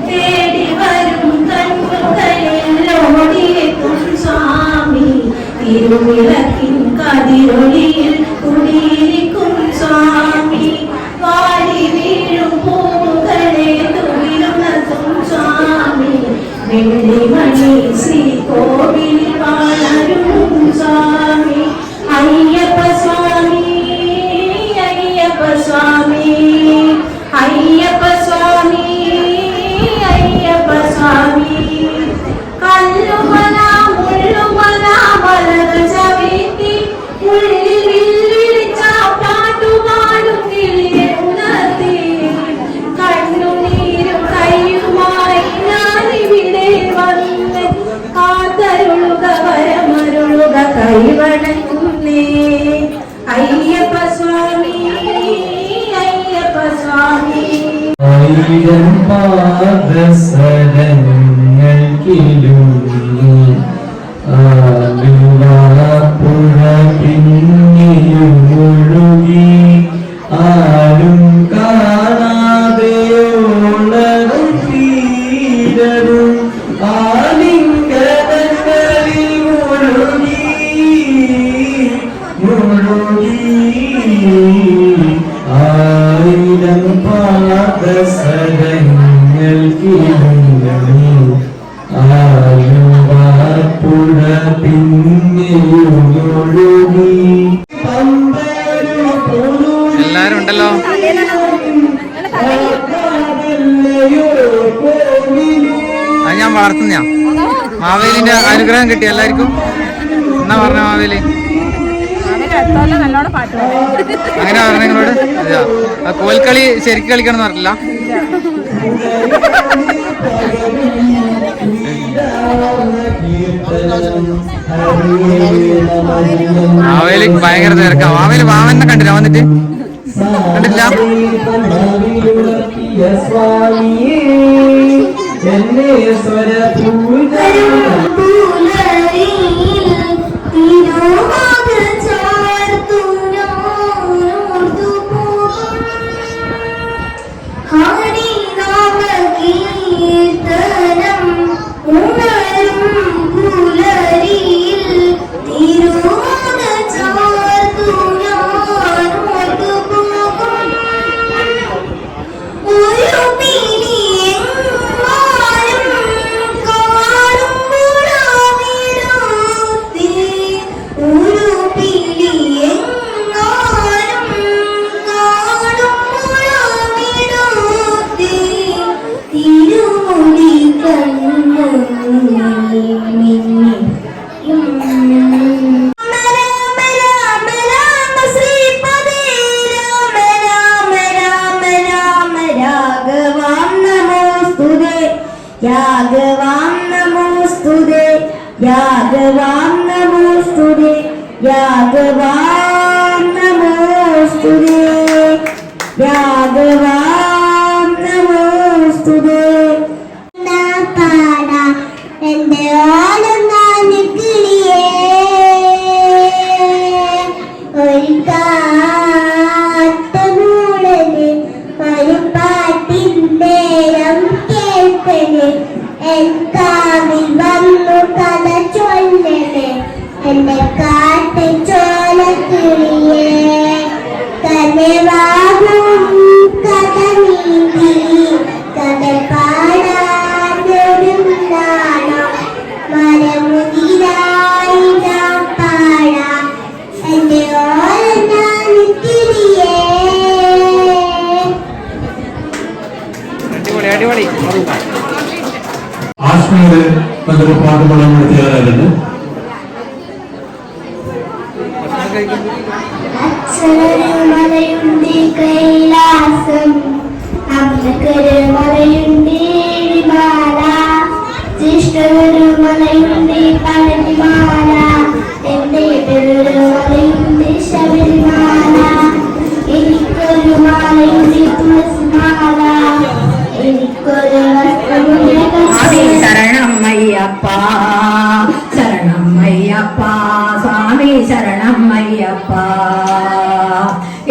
തേടി വരും കണ്ണുകളിലോടിയെത്തും സ്വാമി, തിരുവിളക്കിൻ കതിരൊളിയിൽ കുടിയിരിക്കും സ്വാമി, വാടി വീഴും പൂക്കളെ തുകിലുണർത്തും സ്വാമി, വെള്ളിമണി ശ്രീകോവിൽ വളരും സ്വാമി, അയ്യപ്പ സ്വാമി, അയ്യപ്പ സ്വാമി, അയ്യപ്പ സ്വാമി, അയ്യപ്പ സ്വാമി, കല്ലുമല മുള്ളുമല മലകൾ ചവിട്ടി ഉള്ളിൽ വിളിച്ച പാട്ടുപാടും കിളിയെ ഉണർത്തി, കണ്ണുനീരും കയ്യുമായി ഞാനിവിടെ വന്ന് കാത്തരുളുക വരമരുളുക കൈവണങ്ങുന്നേ, അയ്യപ്പ സ്വാമി, അയ്യപ്പ സ്വാമി. ആയിരം പാദസരങ്ങൾ കിലുങ്ങി ആലുവാപ്പുഴ പിന്നിയും ഒഴുകി, ആരും കാണാതെയോളരും തീരരും ആലിംഗനങ്ങളിൽ മുഴുകി മുഴുകി, ആയിരം പാദസരങ്ങൾ കിലുങ്ങി ആലുവാപ്പുഴ പിന്നിയും ഒഴുകി. എല്ലാരും ഉണ്ടല്ലോ. അത് ഞാൻ വളർത്തുന്ന മാവേലിന്റെ അനുഗ്രഹം കിട്ടി എല്ലാവർക്കും. എന്നാ പറഞ്ഞ മാവേലി അങ്ങനെ പറഞ്ഞ നിങ്ങളോട്? അതെയോ? കോൽക്കളി ശരിക്കും കളിക്കണം എന്ന് പറഞ്ഞില്ല. മാവേലി ഭയങ്കര തിരക്കാ. മാവേലി മാവനെ കണ്ടില്ല വന്നിട്ട്? കണ്ടില്ല? രാഘവാം നമോസ്തുതേ, രാഘവാം നമോസ്തുതേ, രാഘവാം നമോസ്തുതേ, രാഘവാം നമോസ്തുതേ. എന്റെ ഓണം കാക്കന് എൻ കാവിൽ വന്നു കഥ ചൊല്ലണേ എന്റെ കാട്ട് ചോലക്കിളിയേ കനവാകും കഥ നീതി കഥ പാടാനൊരുങ്ങാണോ മരമുതിരായി നാം പാടാം എന്റെ ഓരനാണിത്തിരിയേ. അടിപൊളി. ആശ്മീര് നല്ലൊരു പാട്ടുപാടാൻ വേണ്ടി തയ്യാറായിട്ടുണ്ട്. അക്ഷരമലയുണ്ട് കൈലാസം അമ്മക്കരമലയുണ്ട് മാല ജ്യേഷ്ഠകരമലയുണ്ട് പഴനിമാല എന്റെ മലയുണ്ട് ശബരിമാല എനിക്കൊരു മാലയുണ്ട് തുളസിമാല എനിക്കൊരു ശരണം അയ്യപ്പ ശരണം അയ്യപ്പ സ്വാമി ശരണം അയ്യപ്പ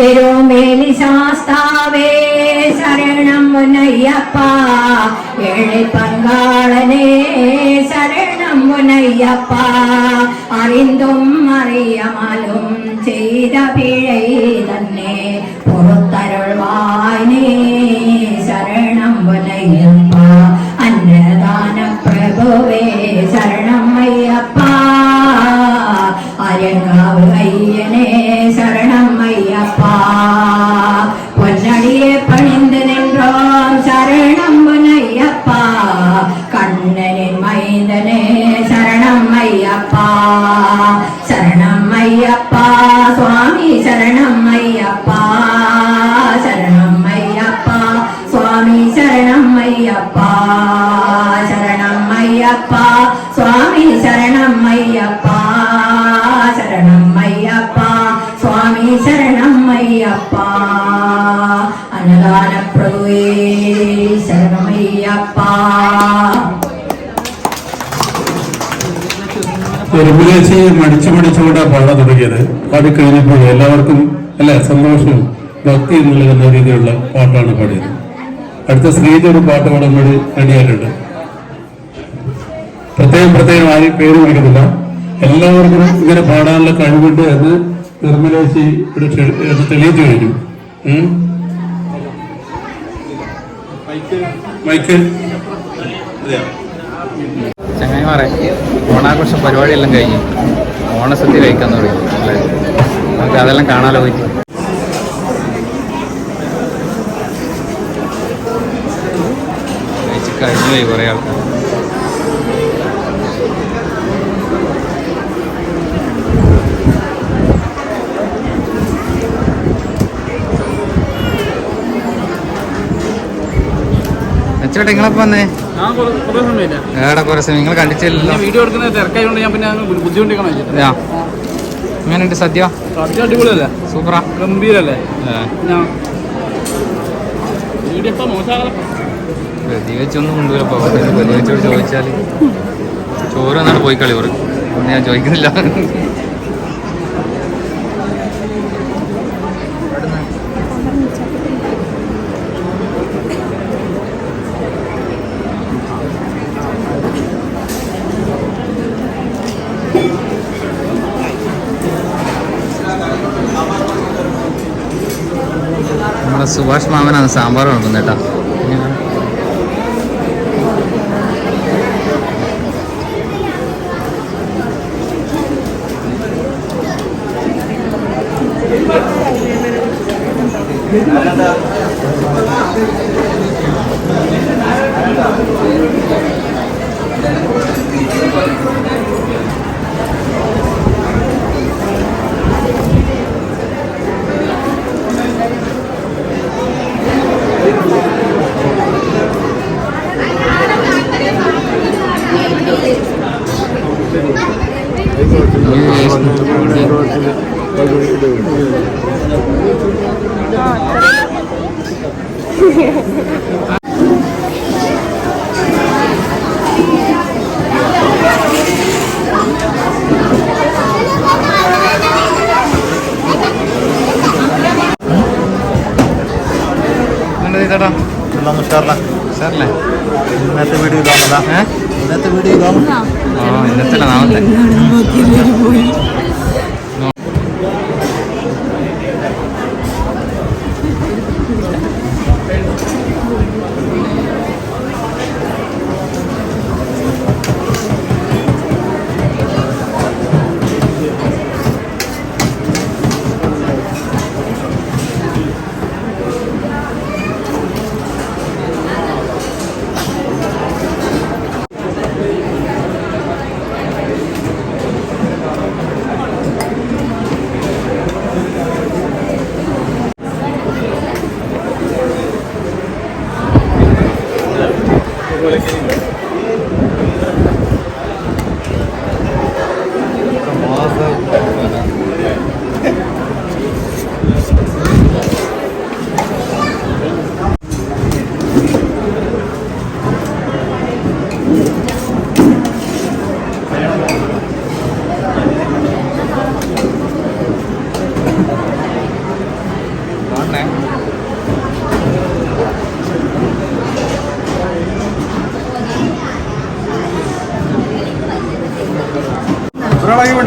എരുമേലി ശാസ്താവേ ശരണം മുനയ്യപ്പ ഏഴை പങ്കാളനേ ശരണം മുനയ്യപ്പ അറിന്തും അറിയാമലും ചെയ്ത പിഴை തന്നെ പുറത്തരുൾവായ് നീ ശരണം മുനയ്യപ്പ അന്നദാന പ്രഭുവേ ശരണം അയ്യപ്പ അരങ്കാവ് അയ്യനെ ശരണം അയ്യപ്പ പൊന്നടിയെ പണിந்து നിன்றோம் ശരണം മുനയ്യപ്പ കണ്ണനിൻ മൈന്ദനെ ശരണം അയ്യപ്പ ശരണം അയ്യപ്പ സ്വാമി ശരണം അയ്യപ്പ ശരണം അയ്യപ്പ സ്വാമി ശരണം അയ്യപ്പ ശരണം അയ്യപ്പ സ്വാമി ശരണം അയ്യപ്പ ശരണം അയ്യപ്പ സ്വാമി ശരണം അയ്യപ്പ അന്നദാന പ്രഭുവേ ശരണമയ്യപ്പ. എരുമേലി മടിച്ചുകൊണ്ട് പാടാൻ തുടങ്ങിയത് പാടിക്കഴിഞ്ഞപ്പോൾ എല്ലാവർക്കും അല്ലെ സന്തോഷവും ഭക്തിയും നൽകുന്ന രീതിയിലുള്ള പാട്ടാണ് പാടിയത്. അടുത്ത ശ്രീജ ഒരു പാട്ട് പാടാൻ വേണ്ടി റെഡിയായിട്ടുണ്ട്. പ്രത്യേകം ആരും പേര് വിളിക്കുന്നില്ല. എല്ലാവർക്കും ഇങ്ങനെ പാടാനുള്ള കഴിവുണ്ട് എന്ന് നിർമ്മലേശി തെളിയിച്ചു കഴിഞ്ഞു. മൈക്ക് ചങ്ങായിമാരെ ഓണാഘോഷം പരിപാടിയെല്ലാം കഴിഞ്ഞു. ഓണസദ്യ കഴിക്കാൻ തുടങ്ങി അല്ലേ? നമുക്ക് അതെല്ലാം കാണാലോ പോയിട്ട്. കഴിച്ച് കഴിഞ്ഞു പോയി കുറേ ആൾക്കാർ. ചേട്ടാ നിങ്ങളപ്പോ വന്നേ? ഏടെ കുറെ സമയം നിങ്ങൾ കണ്ടിട്ടില്ലല്ലോ. വീഡിയോ എടുക്കുന്ന തിരക്കായതുകൊണ്ട് ഞാൻ പിന്നെ ബുദ്ധിമുട്ടിക്കണം. എങ്ങനെയുണ്ട് സദ്യ? സദ്യ അടിപൊളിയല്ലേ? സൂപ്പറാ, ഗംഭീരല്ലേ? പ്രതിവെച്ചൊന്നും കൊണ്ടുവരപ്പോ പ്രതിവെച്ചോട് ചോദിച്ചാല് ചോറ് എന്നാണ് പോയി കളി ഓറ്. ഒന്നും ഞാൻ ചോദിക്കുന്നില്ല. നമ്മുടെ സുഭാഷ് മാമനാണ് സാമ്പാർ കൊടുക്കുന്നത് കേട്ടോ. വീഡിയോ കാണാം. ഇന്നത്തെ വീഡിയോ കാണാം. ഇന്നത്തെ നാളത്തെ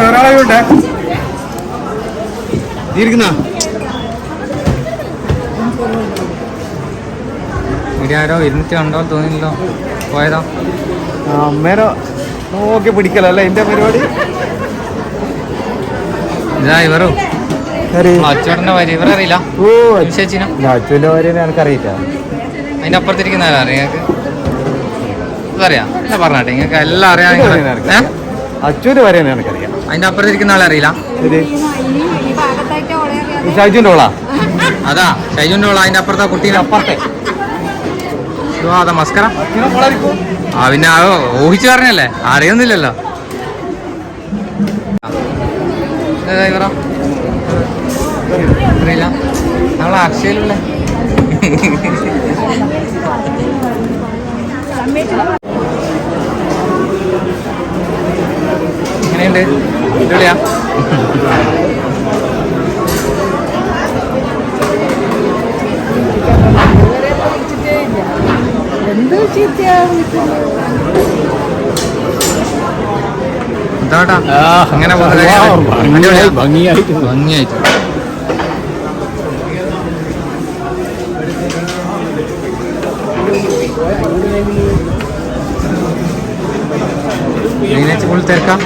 ഒരാളായിട്ടെ ഇരിക്കുന്ന ഇവിടെ ആരോ ഇരുന്നിട്ട് കണ്ടോ തോന്നിയില്ലോ പോയതാ അമ്മേരോ നോക്കി പിടിക്കലല്ലേ എന്റെ പരിപാടി. ഇതാ ഇവരോ അച്ചോട്ടന്റെ ഭാര്യ ഇവരറിയില്ല. ഓ ചേച്ചിനോ അച്ഛൻ്റെ ഭാര്യ എനിക്കറിയില്ല. അതിന്റെ അപ്പുറത്തിരിക്കുന്ന ആരാ നിങ്ങൾക്ക് ഇതറിയാം എന്താ പറഞ്ഞാട്ടെ നിങ്ങൾക്ക് എല്ലാം അറിയാം. അച്ഛൻ്റെ ഭാര്യ എനിക്കറിയാം. അതിന്റെ അപ്പുറത്തിരിക്കുന്ന ആളെ അറിയില്ല. ഷൈജുന്റെ ഓളാ അതാ ഷൈജുന്റെ ഓളാ അതിന്റെ അപ്പുറത്തെ കുട്ടീനെ അപ്പുറത്തെ അതാ മസ്കരം. ആ പിന്നെ ഊഹിച്ചു പറഞ്ഞല്ലേ അറിയുന്നില്ലല്ലോ. ഇവറോ അറിയില്ല നമ്മളെ അക്ഷയിലുള്ള എങ്ങനെയുണ്ട് അടിപൊളിയാ? എന്താട്ടാ അങ്ങനെ ഭംഗിയായിട്ട് ഫുൾ തിരക്കാം.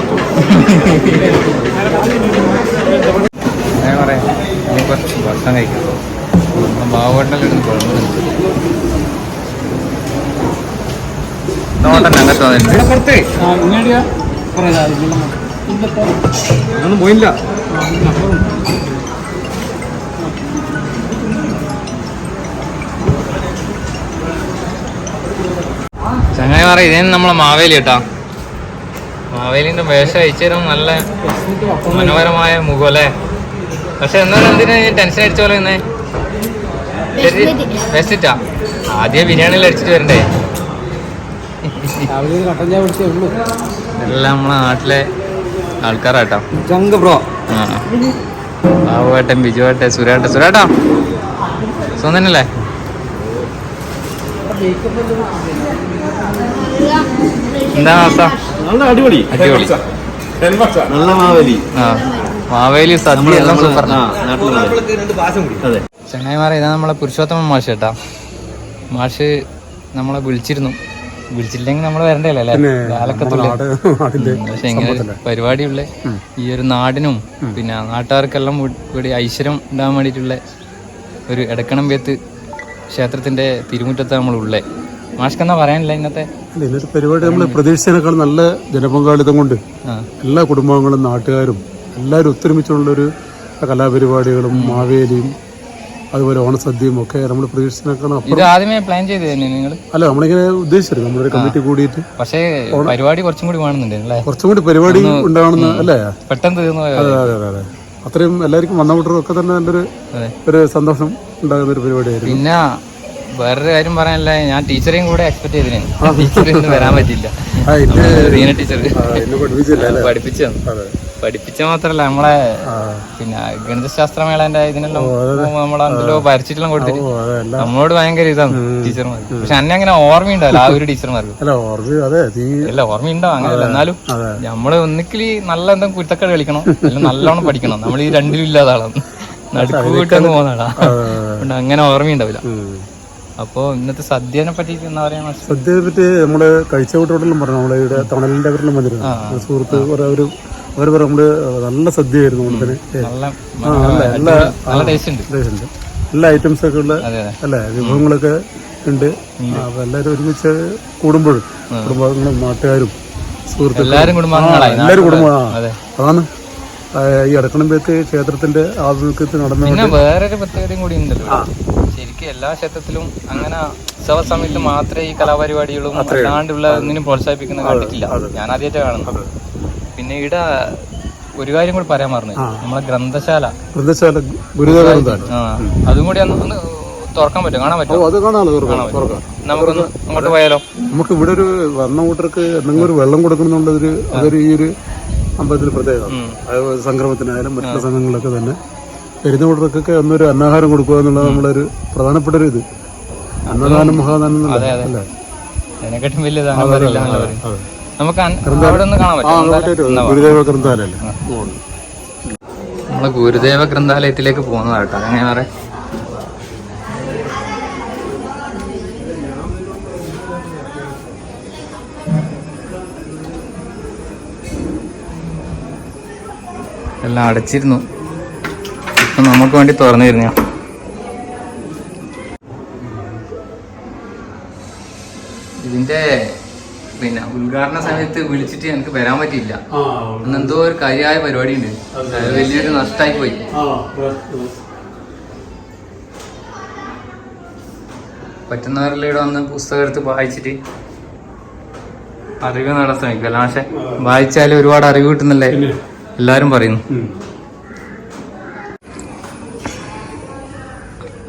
ഞാൻ പറയാം കുറച്ച് ഭക്ഷണം കഴിക്കാം. ബാവോട്ടലിരുന്ന് കുഴപ്പമില്ല. ഒന്നും പോയില്ല. ചങ്ങായി പറ ഇതേ നമ്മളെ മാവേലി കേട്ടാ. മാവേലിന്റെ വേഷം അയച്ചുതരും. നല്ല മനോഹരമായ മുഖം അല്ലേ? പക്ഷെ എന്നാലും എന്തിനാ ടെൻഷൻ അടിച്ച പോലെ ഇന്നേ വെച്ചിട്ടാ ആദ്യം ബിരിയാണിയിൽ അടിച്ചിട്ട് വരണ്ടേ? എല്ലാം നമ്മളെ നാട്ടിലെ ആൾക്കാരാട്ടോ. ബ്രോ ബാബുവേട്ടൻ, ബിജുവേട്ടൻ, സുരേട്ടാ സ്വന്തനല്ലേ? എന്താ അവസ്ഥ? അടിപൊളി അടിപൊളി. നല്ല മാവേലി. ആ മാവേലി സദ്യ എല്ലാം സൂപ്പർ. ചങ്ങായിമാരെ ഇതാ നമ്മളെ പുരുഷോത്തമൻ മാഷ് കേട്ടാ. മാഷ് നമ്മളെ വിളിച്ചില്ലെങ്കിൽ നമ്മൾ വരണ്ടല്ലേ അല്ലേ? കാലക്കത്തുള്ള പക്ഷെ ഇങ്ങനെ പരിപാടിയുള്ള ഈ ഒരു നാടിനും പിന്നെ നാട്ടുകാർക്കെല്ലാം കൂടി ഐശ്വര്യം ഉണ്ടാകാൻ വേണ്ടിയിട്ടുള്ള ഒരു എടക്കണംപേത്ത് ക്ഷേത്രത്തിന്റെ തിരുമുറ്റത്ത് നമ്മളുള്ളേ. മാഷ്ക്കെന്നാ പറയാനില്ല ഇന്നത്തെ പരിപാടി? നമ്മൾ പ്രതീക്ഷിച്ചതിനേക്കാൾ നല്ല ജനപങ്കാളിത്തം കൊണ്ട് എല്ലാ കുടുംബാംഗങ്ങളും നാട്ടുകാരും എല്ലാവരും ഒത്തൊരുമിച്ചുള്ളൊരു കലാപരിപാടികളും മാവേലിയും അതുപോലെ ഓണസദ്യയും ഒക്കെ നമ്മൾ പ്രതീക്ഷിച്ചതിനേക്കാളും ഇത് ആദ്യമേ പ്ലാൻ ചെയ്ത് തന്നെ നിങ്ങൾ? അല്ല, നമ്മളിങ്ങനെ ഉദ്ദേശിച്ചിരുന്നു നമ്മളൊരു കമ്മിറ്റി കൂടിയിട്ട്. പക്ഷേ പരിപാടി കുറച്ചും കൂടി വേണമെന്നുണ്ട്, കുറച്ചും കൂടി പരിപാടി ഉണ്ടാവണമെന്ന് അല്ലേ? പെട്ടെന്ന് തീർന്നു. അതെ അത്രയും എല്ലാവർക്കും വന്നവിട്ടറും ഒക്കെ തന്നെ നല്ലൊരു ഒരു സന്തോഷം ഉണ്ടാകുന്ന ഒരു പരിപാടിയായിരുന്നു. പിന്നെ വേറൊരു കാര്യം പറയാനല്ല, ഞാൻ ടീച്ചറേയും കൂടെ എക്സ്പെക്ട് ചെയ്തിരുന്നു. ടീച്ചർ ഇന്ന് വരാൻ പറ്റില്ല. റീന ടീച്ചർ പഠിപ്പിച്ചു പഠിപ്പിച്ച മാത്രല്ല നമ്മളെ പിന്നെ ഗണിതശാസ്ത്രമേളന്റെ ഇതിനെല്ലാം നമ്മളെന്തല്ലോ വരച്ചിട്ടെല്ലാം കൊടുത്തിട്ട് നമ്മളോട് ഭയങ്കര ഇതാണ് ടീച്ചർമാർക്ക്. പക്ഷെ അന്നെ അങ്ങനെ ഓർമ്മയുണ്ടാവില്ല ആ ഒരു ടീച്ചർമാർക്ക്. അല്ല ഓർമ്മയുണ്ടാവും അങ്ങനെയല്ല, എന്നാലും നമ്മള് ഒന്നിക്കല് നല്ല എന്തെങ്കിലും കുരുത്തക്കേട് കളിക്കണം, അല്ലെങ്കിൽ നല്ലോണം പഠിക്കണം. നമ്മൾ ഈ രണ്ടിലും ഇല്ലാത്ത ആളാണ്, നടുക്ക് വീട്ടിൽ പോകുന്ന ആളാ, അതുകൊണ്ട് അങ്ങനെ ഓർമ്മയുണ്ടാവില്ല. അപ്പൊ ഇന്നത്തെ സദ്യനെ പറ്റി എന്താ പറയാ? സദ്യയെ പറ്റി നമ്മള് കഴിച്ച കൂട്ടോടെല്ലാം പറഞ്ഞു. നമ്മളെ ഇവിടെ തണലിന്റെ അവരെല്ലാം വന്നിരുന്നു സുഹൃത്ത് അവര് പറയും നമ്മള് നല്ല സദ്യയായിരുന്നു. എല്ലാ ഐറ്റംസ് ഒക്കെ ഉള്ള അല്ലെ വിഭവങ്ങളൊക്കെ ഉണ്ട്. അപ്പൊ എല്ലാരും ഒരുമിച്ച് കൂടുമ്പോഴും കുടുംബാംഗങ്ങളും നാട്ടുകാരും സുഹൃത്തുക്കളും എല്ലാരും കുടുംബമാണ്. അതാണ് ഈ അടക്കണമ്പേത്ത് ക്ഷേത്രത്തിന്റെ ആഭിമുഖ്യത്തിൽ നടന്ന. പിന്നെ വേറൊരു പ്രത്യേകതയും കൂടി ഉണ്ടല്ലോ, ശരിക്കും എല്ലാ ക്ഷേത്രത്തിലും അങ്ങനെ ഉത്സവ സമയത്ത് മാത്രമേ ഈ കലാപരിപാടികളും അല്ലാണ്ടുള്ള ഒന്നിനും പ്രോത്സാഹിപ്പിക്കുന്നത് കണ്ടിട്ടില്ല. ഞാൻ ആദ്യമായിട്ട് കാണുന്നത്. പിന്നെ ഇവിടെ ഒരു കാര്യം കൂടി പറയാൻ മറന്നു, നമ്മളെ ഗ്രന്ഥശാല അതും കൂടി ഒന്ന് തുറക്കാൻ പറ്റും, കാണാൻ പറ്റും. നമുക്കൊന്ന് അങ്ങോട്ട് പോയാലോ? നമുക്ക് ഇവിടെ ഒരു വന്ന കൂട്ടർക്ക് എന്തെങ്കിലും ഒരു വെള്ളം കൊടുക്കണമെന്നുള്ളതൊരു അതൊരു ഈ ഒരു അമ്പലത്തിൽ പ്രത്യേകത. സംക്രമത്തിനായാലും മറ്റുള്ള സമയങ്ങളിലൊക്കെ തന്നെ വരുന്ന കൂട്ടർക്കൊക്കെ ഒന്നൊരു അന്നാഹാരം കൊടുക്കുക എന്നുള്ളത് നമ്മളൊരു പ്രധാനപ്പെട്ട ഒരു ഇത്. അന്നദാനം മഹാദാനം അല്ലേ? അതിനെക്കാട്ടും വലിയ നമുക്ക് ഗുരുദേവ ഗ്രന്ഥാലയല്ലേ? നമ്മള് ഗുരുദേവ ഗ്രന്ഥാലയത്തിലേക്ക് പോകുന്നതാട്ടോ. അങ്ങനെ പറയാം. എല്ലാം അടച്ചിരുന്നു, ഇപ്പൊ നമുക്ക് വേണ്ടി തുറന്നിരുന്നു. ഇതിന്റെ പിന്നെ ഉദ്ഘാടന സമയത്ത് വിളിച്ചിട്ട് എനിക്ക് വരാൻ പറ്റിയില്ല. അന്നെന്തോ ഒരു കാര്യമായ പരിപാടി ഉണ്ട്, അത് വലിയൊരു നഷ്ടമായി പോയി. പറ്റുന്നവരെല്ലാം ഇവിടെ വന്ന് പുസ്തകം എടുത്ത് വായിച്ചിട്ട് അറിവ് നേടാൻ ശ്രമിക്കല്ല. പക്ഷെ വായിച്ചാലും ഒരുപാട് അറിവ് കിട്ടുന്നല്ലേ എല്ലാരും പറയുന്നു.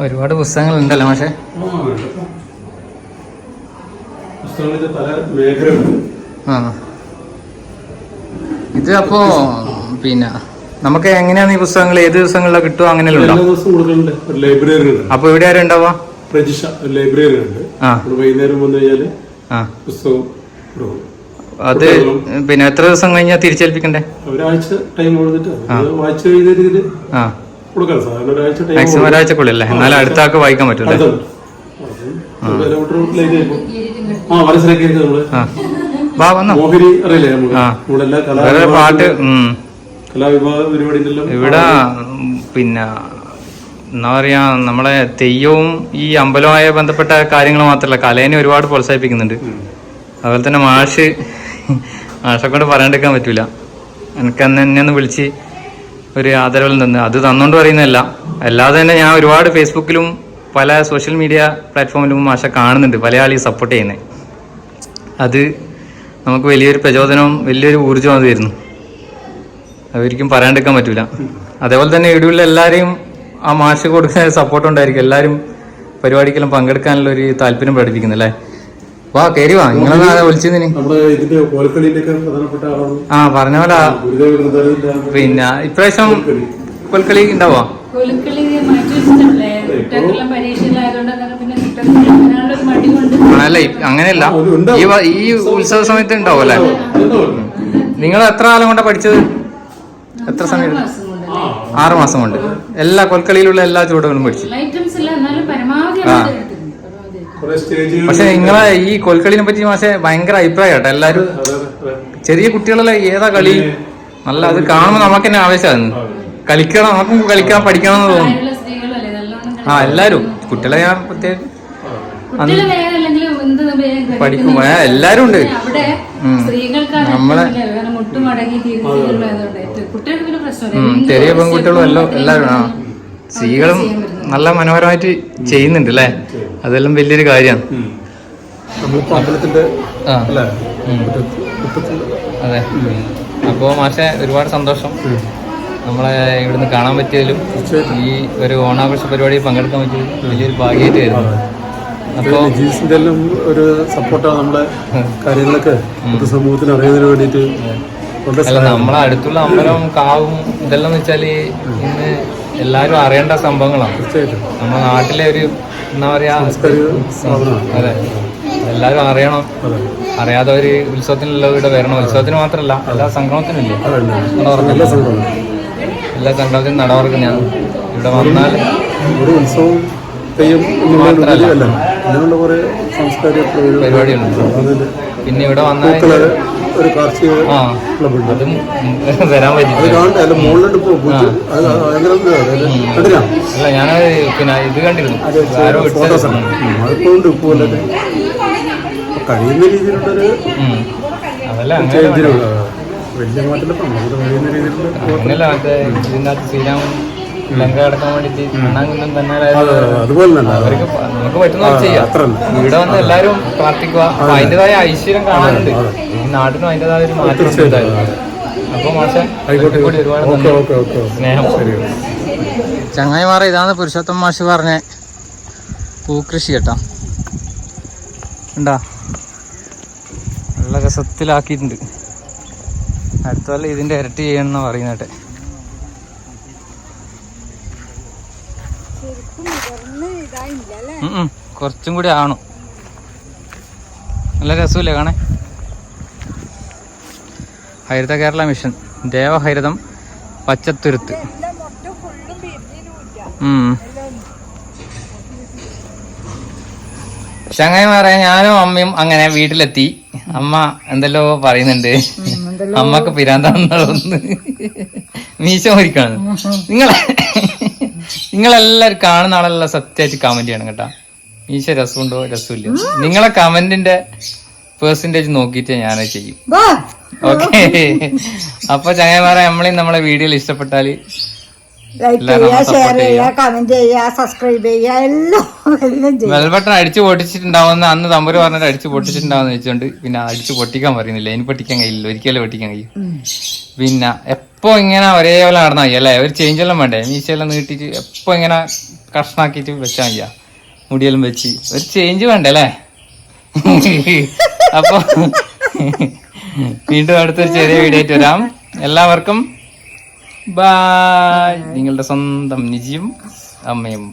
ഒരുപാട് പുസ്തകങ്ങൾ ഉണ്ടല്ലോ. പക്ഷെ ഇത് അപ്പോ പിന്നെ നമുക്ക് എങ്ങനെയാണ് ഈ പുസ്തകങ്ങൾ ഏത് ദിവസങ്ങളിലാണ് കിട്ടുക? അങ്ങനെയല്ലോ ലൈബ്രറി. അപ്പൊ ഇവിടെ ആരും ഉണ്ടാവാ? ലൈബ്രറി ഉണ്ട്. വൈകുന്നേരം വന്നു കഴിഞ്ഞാല് പുസ്തകം അത് പിന്നെ എത്ര ദിവസം കഴിഞ്ഞാൽ തിരിച്ചേൽപ്പിക്കണ്ടേ? ഒരാഴ്ച ടൈം കൊടുത്തിട്ട് വായിച്ചു കഴിഞ്ഞ രീതിയിൽ കൊടുക്കാം. സാധാരണ മാക്സിമം ഒരാഴ്ചക്കുള്ളില്ലേ? എന്നാലും അടുത്ത ആൾക്ക് വായിക്കാൻ പറ്റൂല്ലേ? പാട്ട് ഇവിടെ പിന്നെ എന്താ പറയാ, നമ്മളെ തെയ്യവും ഈ അമ്പലവുമായി ബന്ധപ്പെട്ട കാര്യങ്ങൾ മാത്രമല്ല, കലേനെ ഒരുപാട് പ്രോത്സാഹിപ്പിക്കുന്നുണ്ട്. അതുപോലെ തന്നെ മാഷെ കൊണ്ട് പറയാണ്ടിരിക്കാൻ പറ്റൂല. എനിക്ക് അന്ന് എന്നെ ഒന്ന് വിളിച്ച് ഒരു ആദരവെല്ലാം തന്നു. അത് തന്നോണ്ട് പറയുന്നതല്ല, അല്ലാതെ തന്നെ ഞാൻ ഒരുപാട് ഫേസ്ബുക്കിലും പല സോഷ്യൽ മീഡിയ പ്ലാറ്റ്ഫോമിലും മാഷ കാണുന്നുണ്ട് പല ആളെയും സപ്പോർട്ട് ചെയ്യുന്നത്. അത് നമുക്ക് വലിയൊരു പ്രചോദനവും വലിയൊരു ഊർജ്ജവും അത് തരുന്നു. അതൊരിക്കും പറയാണ്ടിരിക്കാൻ പറ്റൂല. അതേപോലെ തന്നെ ഇവിടെയുള്ള എല്ലാവരെയും ആ മാഷ് കൊടുക്കുന്ന സപ്പോർട്ട് ഉണ്ടായിരിക്കും. എല്ലാവരും പരിപാടിക്കെല്ലാം പങ്കെടുക്കാനുള്ള ഒരു താല്പര്യം പ്രകടിപ്പിക്കുന്നല്ലേ. വാ കയറി വാ, നിങ്ങളെന്നാ വിളിച്ചതിന്? ആ പറഞ്ഞ പോലെ പിന്നെ ഇപ്രാവശ്യം കൊൽക്കളി ഉണ്ടാവാ? അല്ല അങ്ങനെയല്ല, ഈ ഉത്സവ സമയത്ത് ഉണ്ടാവും അല്ലേ? നിങ്ങൾ എത്ര കാലം കൊണ്ടാ പഠിച്ചത്? എത്ര സമയം? 6 മാസം കൊണ്ട് എല്ലാ കൊൽക്കളിയിലുള്ള എല്ലാ ചുവടുകളും പഠിച്ചു. പക്ഷെ നിങ്ങളെ ഈ കൊൽക്കളിനെ പറ്റി മാഷെ ഭയങ്കര അഭിപ്രായം കേട്ടോ. എല്ലാരും ചെറിയ കുട്ടികളല്ലേ, ഏതാ കളി നല്ല, അത് കാണുമ്പോൾ നമുക്ക് തന്നെ ആവേശമാണ്. കളിക്കണം, നമുക്കും കളിക്കാൻ പഠിക്കണം എന്ന് തോന്നും. ആ എല്ലാരും കുട്ടികളെ ഞാൻ പ്രത്യേകം പഠിക്കും, എല്ലാരും ഉണ്ട്. നമ്മളെ ചെറിയ പെൺകുട്ടികളും എല്ലാവരും ആ സ്ത്രീകളും നല്ല മനോഹരമായിട്ട് ചെയ്യുന്നുണ്ട് അല്ലേ? അതെല്ലാം വലിയൊരു കാര്യമാണ്. അതെ. അപ്പോൾ മാഷെ ഒരുപാട് സന്തോഷം നമ്മളെ ഇവിടുന്ന് കാണാൻ പറ്റിയതിലും ഈ ഒരു ഓണാഘോഷ പരിപാടിയിൽ പങ്കെടുക്കാൻ പറ്റിയതിലും വലിയൊരു ഭാഗ്യമായിട്ട് വരുന്നു. അപ്പൊ നജീസിന്റെ എല്ലാം ഒരു സപ്പോർട്ടാണ് നമ്മളെ കാര്യങ്ങളൊക്കെ പൊതുസമൂഹത്തിന് അറിയുന്നതിന് വേണ്ടിയിട്ട് വളരെ അല്ല നമ്മളെ അടുത്തുള്ള അമ്പലവും കാവും ഇതെല്ലാം എന്ന് വെച്ചാല് ഇന്ന് എല്ലാരും അറിയേണ്ട സംഭവങ്ങളാണ്. തീർച്ചയായിട്ടും നമ്മുടെ നാട്ടിലെ ഒരു എന്താ പറയാ സ്ഥാപനമാണ്. അതെ, എല്ലാരും അറിയണം. അറിയാതെ ഒരു ഉത്സവത്തിനുള്ള ഇവിടെ വരണം. ഉത്സവത്തിന് മാത്രല്ല, എല്ലാ സംക്രമത്തിനും ഇല്ലേ നല്ല സംഭവം. എല്ലാ സംക്രമത്തിനും നടവർക്ക് ഞാൻ ഇവിടെ വന്നാൽ ഒരു ഉത്സവം തെയ്യം അല്ല, അങ്ങനെയുള്ള കുറെ സാംസ്കാരിക പരിപാടികളുണ്ട്. പിന്നെ ഇവിടെ വന്നാൽ ഒരു കാർഷിക ക്ലബുണ്ട്. അതും വരാൻ പറ്റില്ല. അത് കാണണ്ട, അല്ല മുകളിലോട്ട് പോകും. അല്ല ഞാനത് പിന്നെ ഇത് കണ്ടിരുന്നു, ഫോട്ടോസ് ആണ്. അതിപ്പോ ഉണ്ട് ഇപ്പോഴൊക്കെ കഴിയുന്ന രീതിയിലുള്ളൊരു അതല്ല ചേഞ്ചിനുള്ള വലിയ മാറ്റം കഴിയുന്ന രീതിയിലുള്ള അങ്ങനെയല്ല. മറ്റേ ഇതിനകത്ത് ശ്രീരാമൻ ലങ്ക അടക്കാൻ വേണ്ടിട്ട് അണ്ണാങ്കുന്നം തന്നെ അതുപോലെ തന്നെ അവർക്ക് നമുക്ക് പറ്റുന്ന ചെയ്യാം. ഇവിടെ വന്ന് എല്ലാരും പ്രാർത്ഥിക്കുക. അപ്പൊ അതിന്റേതായ ഐശ്വര്യം കാണാനുണ്ട്. ഈ നാട്ടിനും അതിന്റേതായ ഒരു മാറ്റം ഉണ്ടായിരുന്നു. അപ്പൊ മാഷെ കൂടി ഒരുപാട് സ്നേഹം. ചങ്ങായിമാറ ഇതാണ് പുരുഷോത്തം മാഷ് പറഞ്ഞ പൂക്കൃഷി കേട്ടോ. ഉണ്ടാ നല്ല രസത്തിലാക്കിയിട്ടുണ്ട്. അടുത്ത കൊല്ലം ഇതിന്റെ ഇരട്ടി ചെയ്യണമെന്ന് പറയുന്നട്ടെ. കുറച്ചും കൂടി ആണോ. നല്ല രസമില്ലേ കാണേ. ഹരിത കേരള മിഷൻ ദേവഹരിതം പച്ചത്തുരുത്ത്. ചങ്ങായിമാരെ ഞാനും അമ്മയും അങ്ങനെ വീട്ടിലെത്തി. അമ്മ എന്തെല്ലോ പറയുന്നുണ്ട്. അമ്മക്ക് പിരാന്താണെന്ന് മീശ മരിക്കാണ്. നിങ്ങളെല്ലാരും കാണുന്ന ആളെല്ലാം സത്യമായിട്ട് കമന്റ് ചെയ്യണം കേട്ടാ. മീശ രസമുണ്ടോ രസമില്ല നിങ്ങളെ കമന്റിന്റെ പെർസെന്റേജ് നോക്കിയിട്ട് ഞാനത് ചെയ്യും. ഓക്കെ. അപ്പൊ ചങ്ങായിമാരെ നമ്മളെ വീഡിയോയിൽ ഇഷ്ടപ്പെട്ടാല് ബെൽ ബട്ടൺ അടിച്ചു പൊട്ടിച്ചിട്ടുണ്ടാവുന്ന അന്ന് തമ്പൂര് പറഞ്ഞിട്ട് അടിച്ചു പൊട്ടിച്ചിട്ടുണ്ടാവുന്ന വെച്ചോണ്ട് പിന്നെ അടിച്ചു പൊട്ടിക്കാൻ പറയുന്നില്ല. ഇനി പൊട്ടിക്കാൻ കഴിയില്ല, ഒരിക്കലും പൊട്ടിക്കാൻ കഴിയും. പിന്നെ എപ്പോ ഇങ്ങനെ ഒരേപോലെ നടന്നാ മതി അല്ലേ. ഒരു ചേഞ്ച് എല്ലാം വേണ്ടേ. മീശയെല്ലാം നീട്ടിട്ട് എപ്പോ ഇങ്ങനെ കഷ്ണാക്കിട്ട് വെച്ചാൽ മതിയാ. മുടിയെല്ലാം വെച്ച് ഒരു ചേഞ്ച് വേണ്ടേ അല്ലേ. അപ്പൊ വീണ്ടും അടുത്തൊരു ചെറിയ വീഡിയോ ആയിട്ട് വരാം. എല്ലാവർക്കും ബൈ. നിങ്ങളുടെ സ്വന്തം നിജിയും അമ്മയും.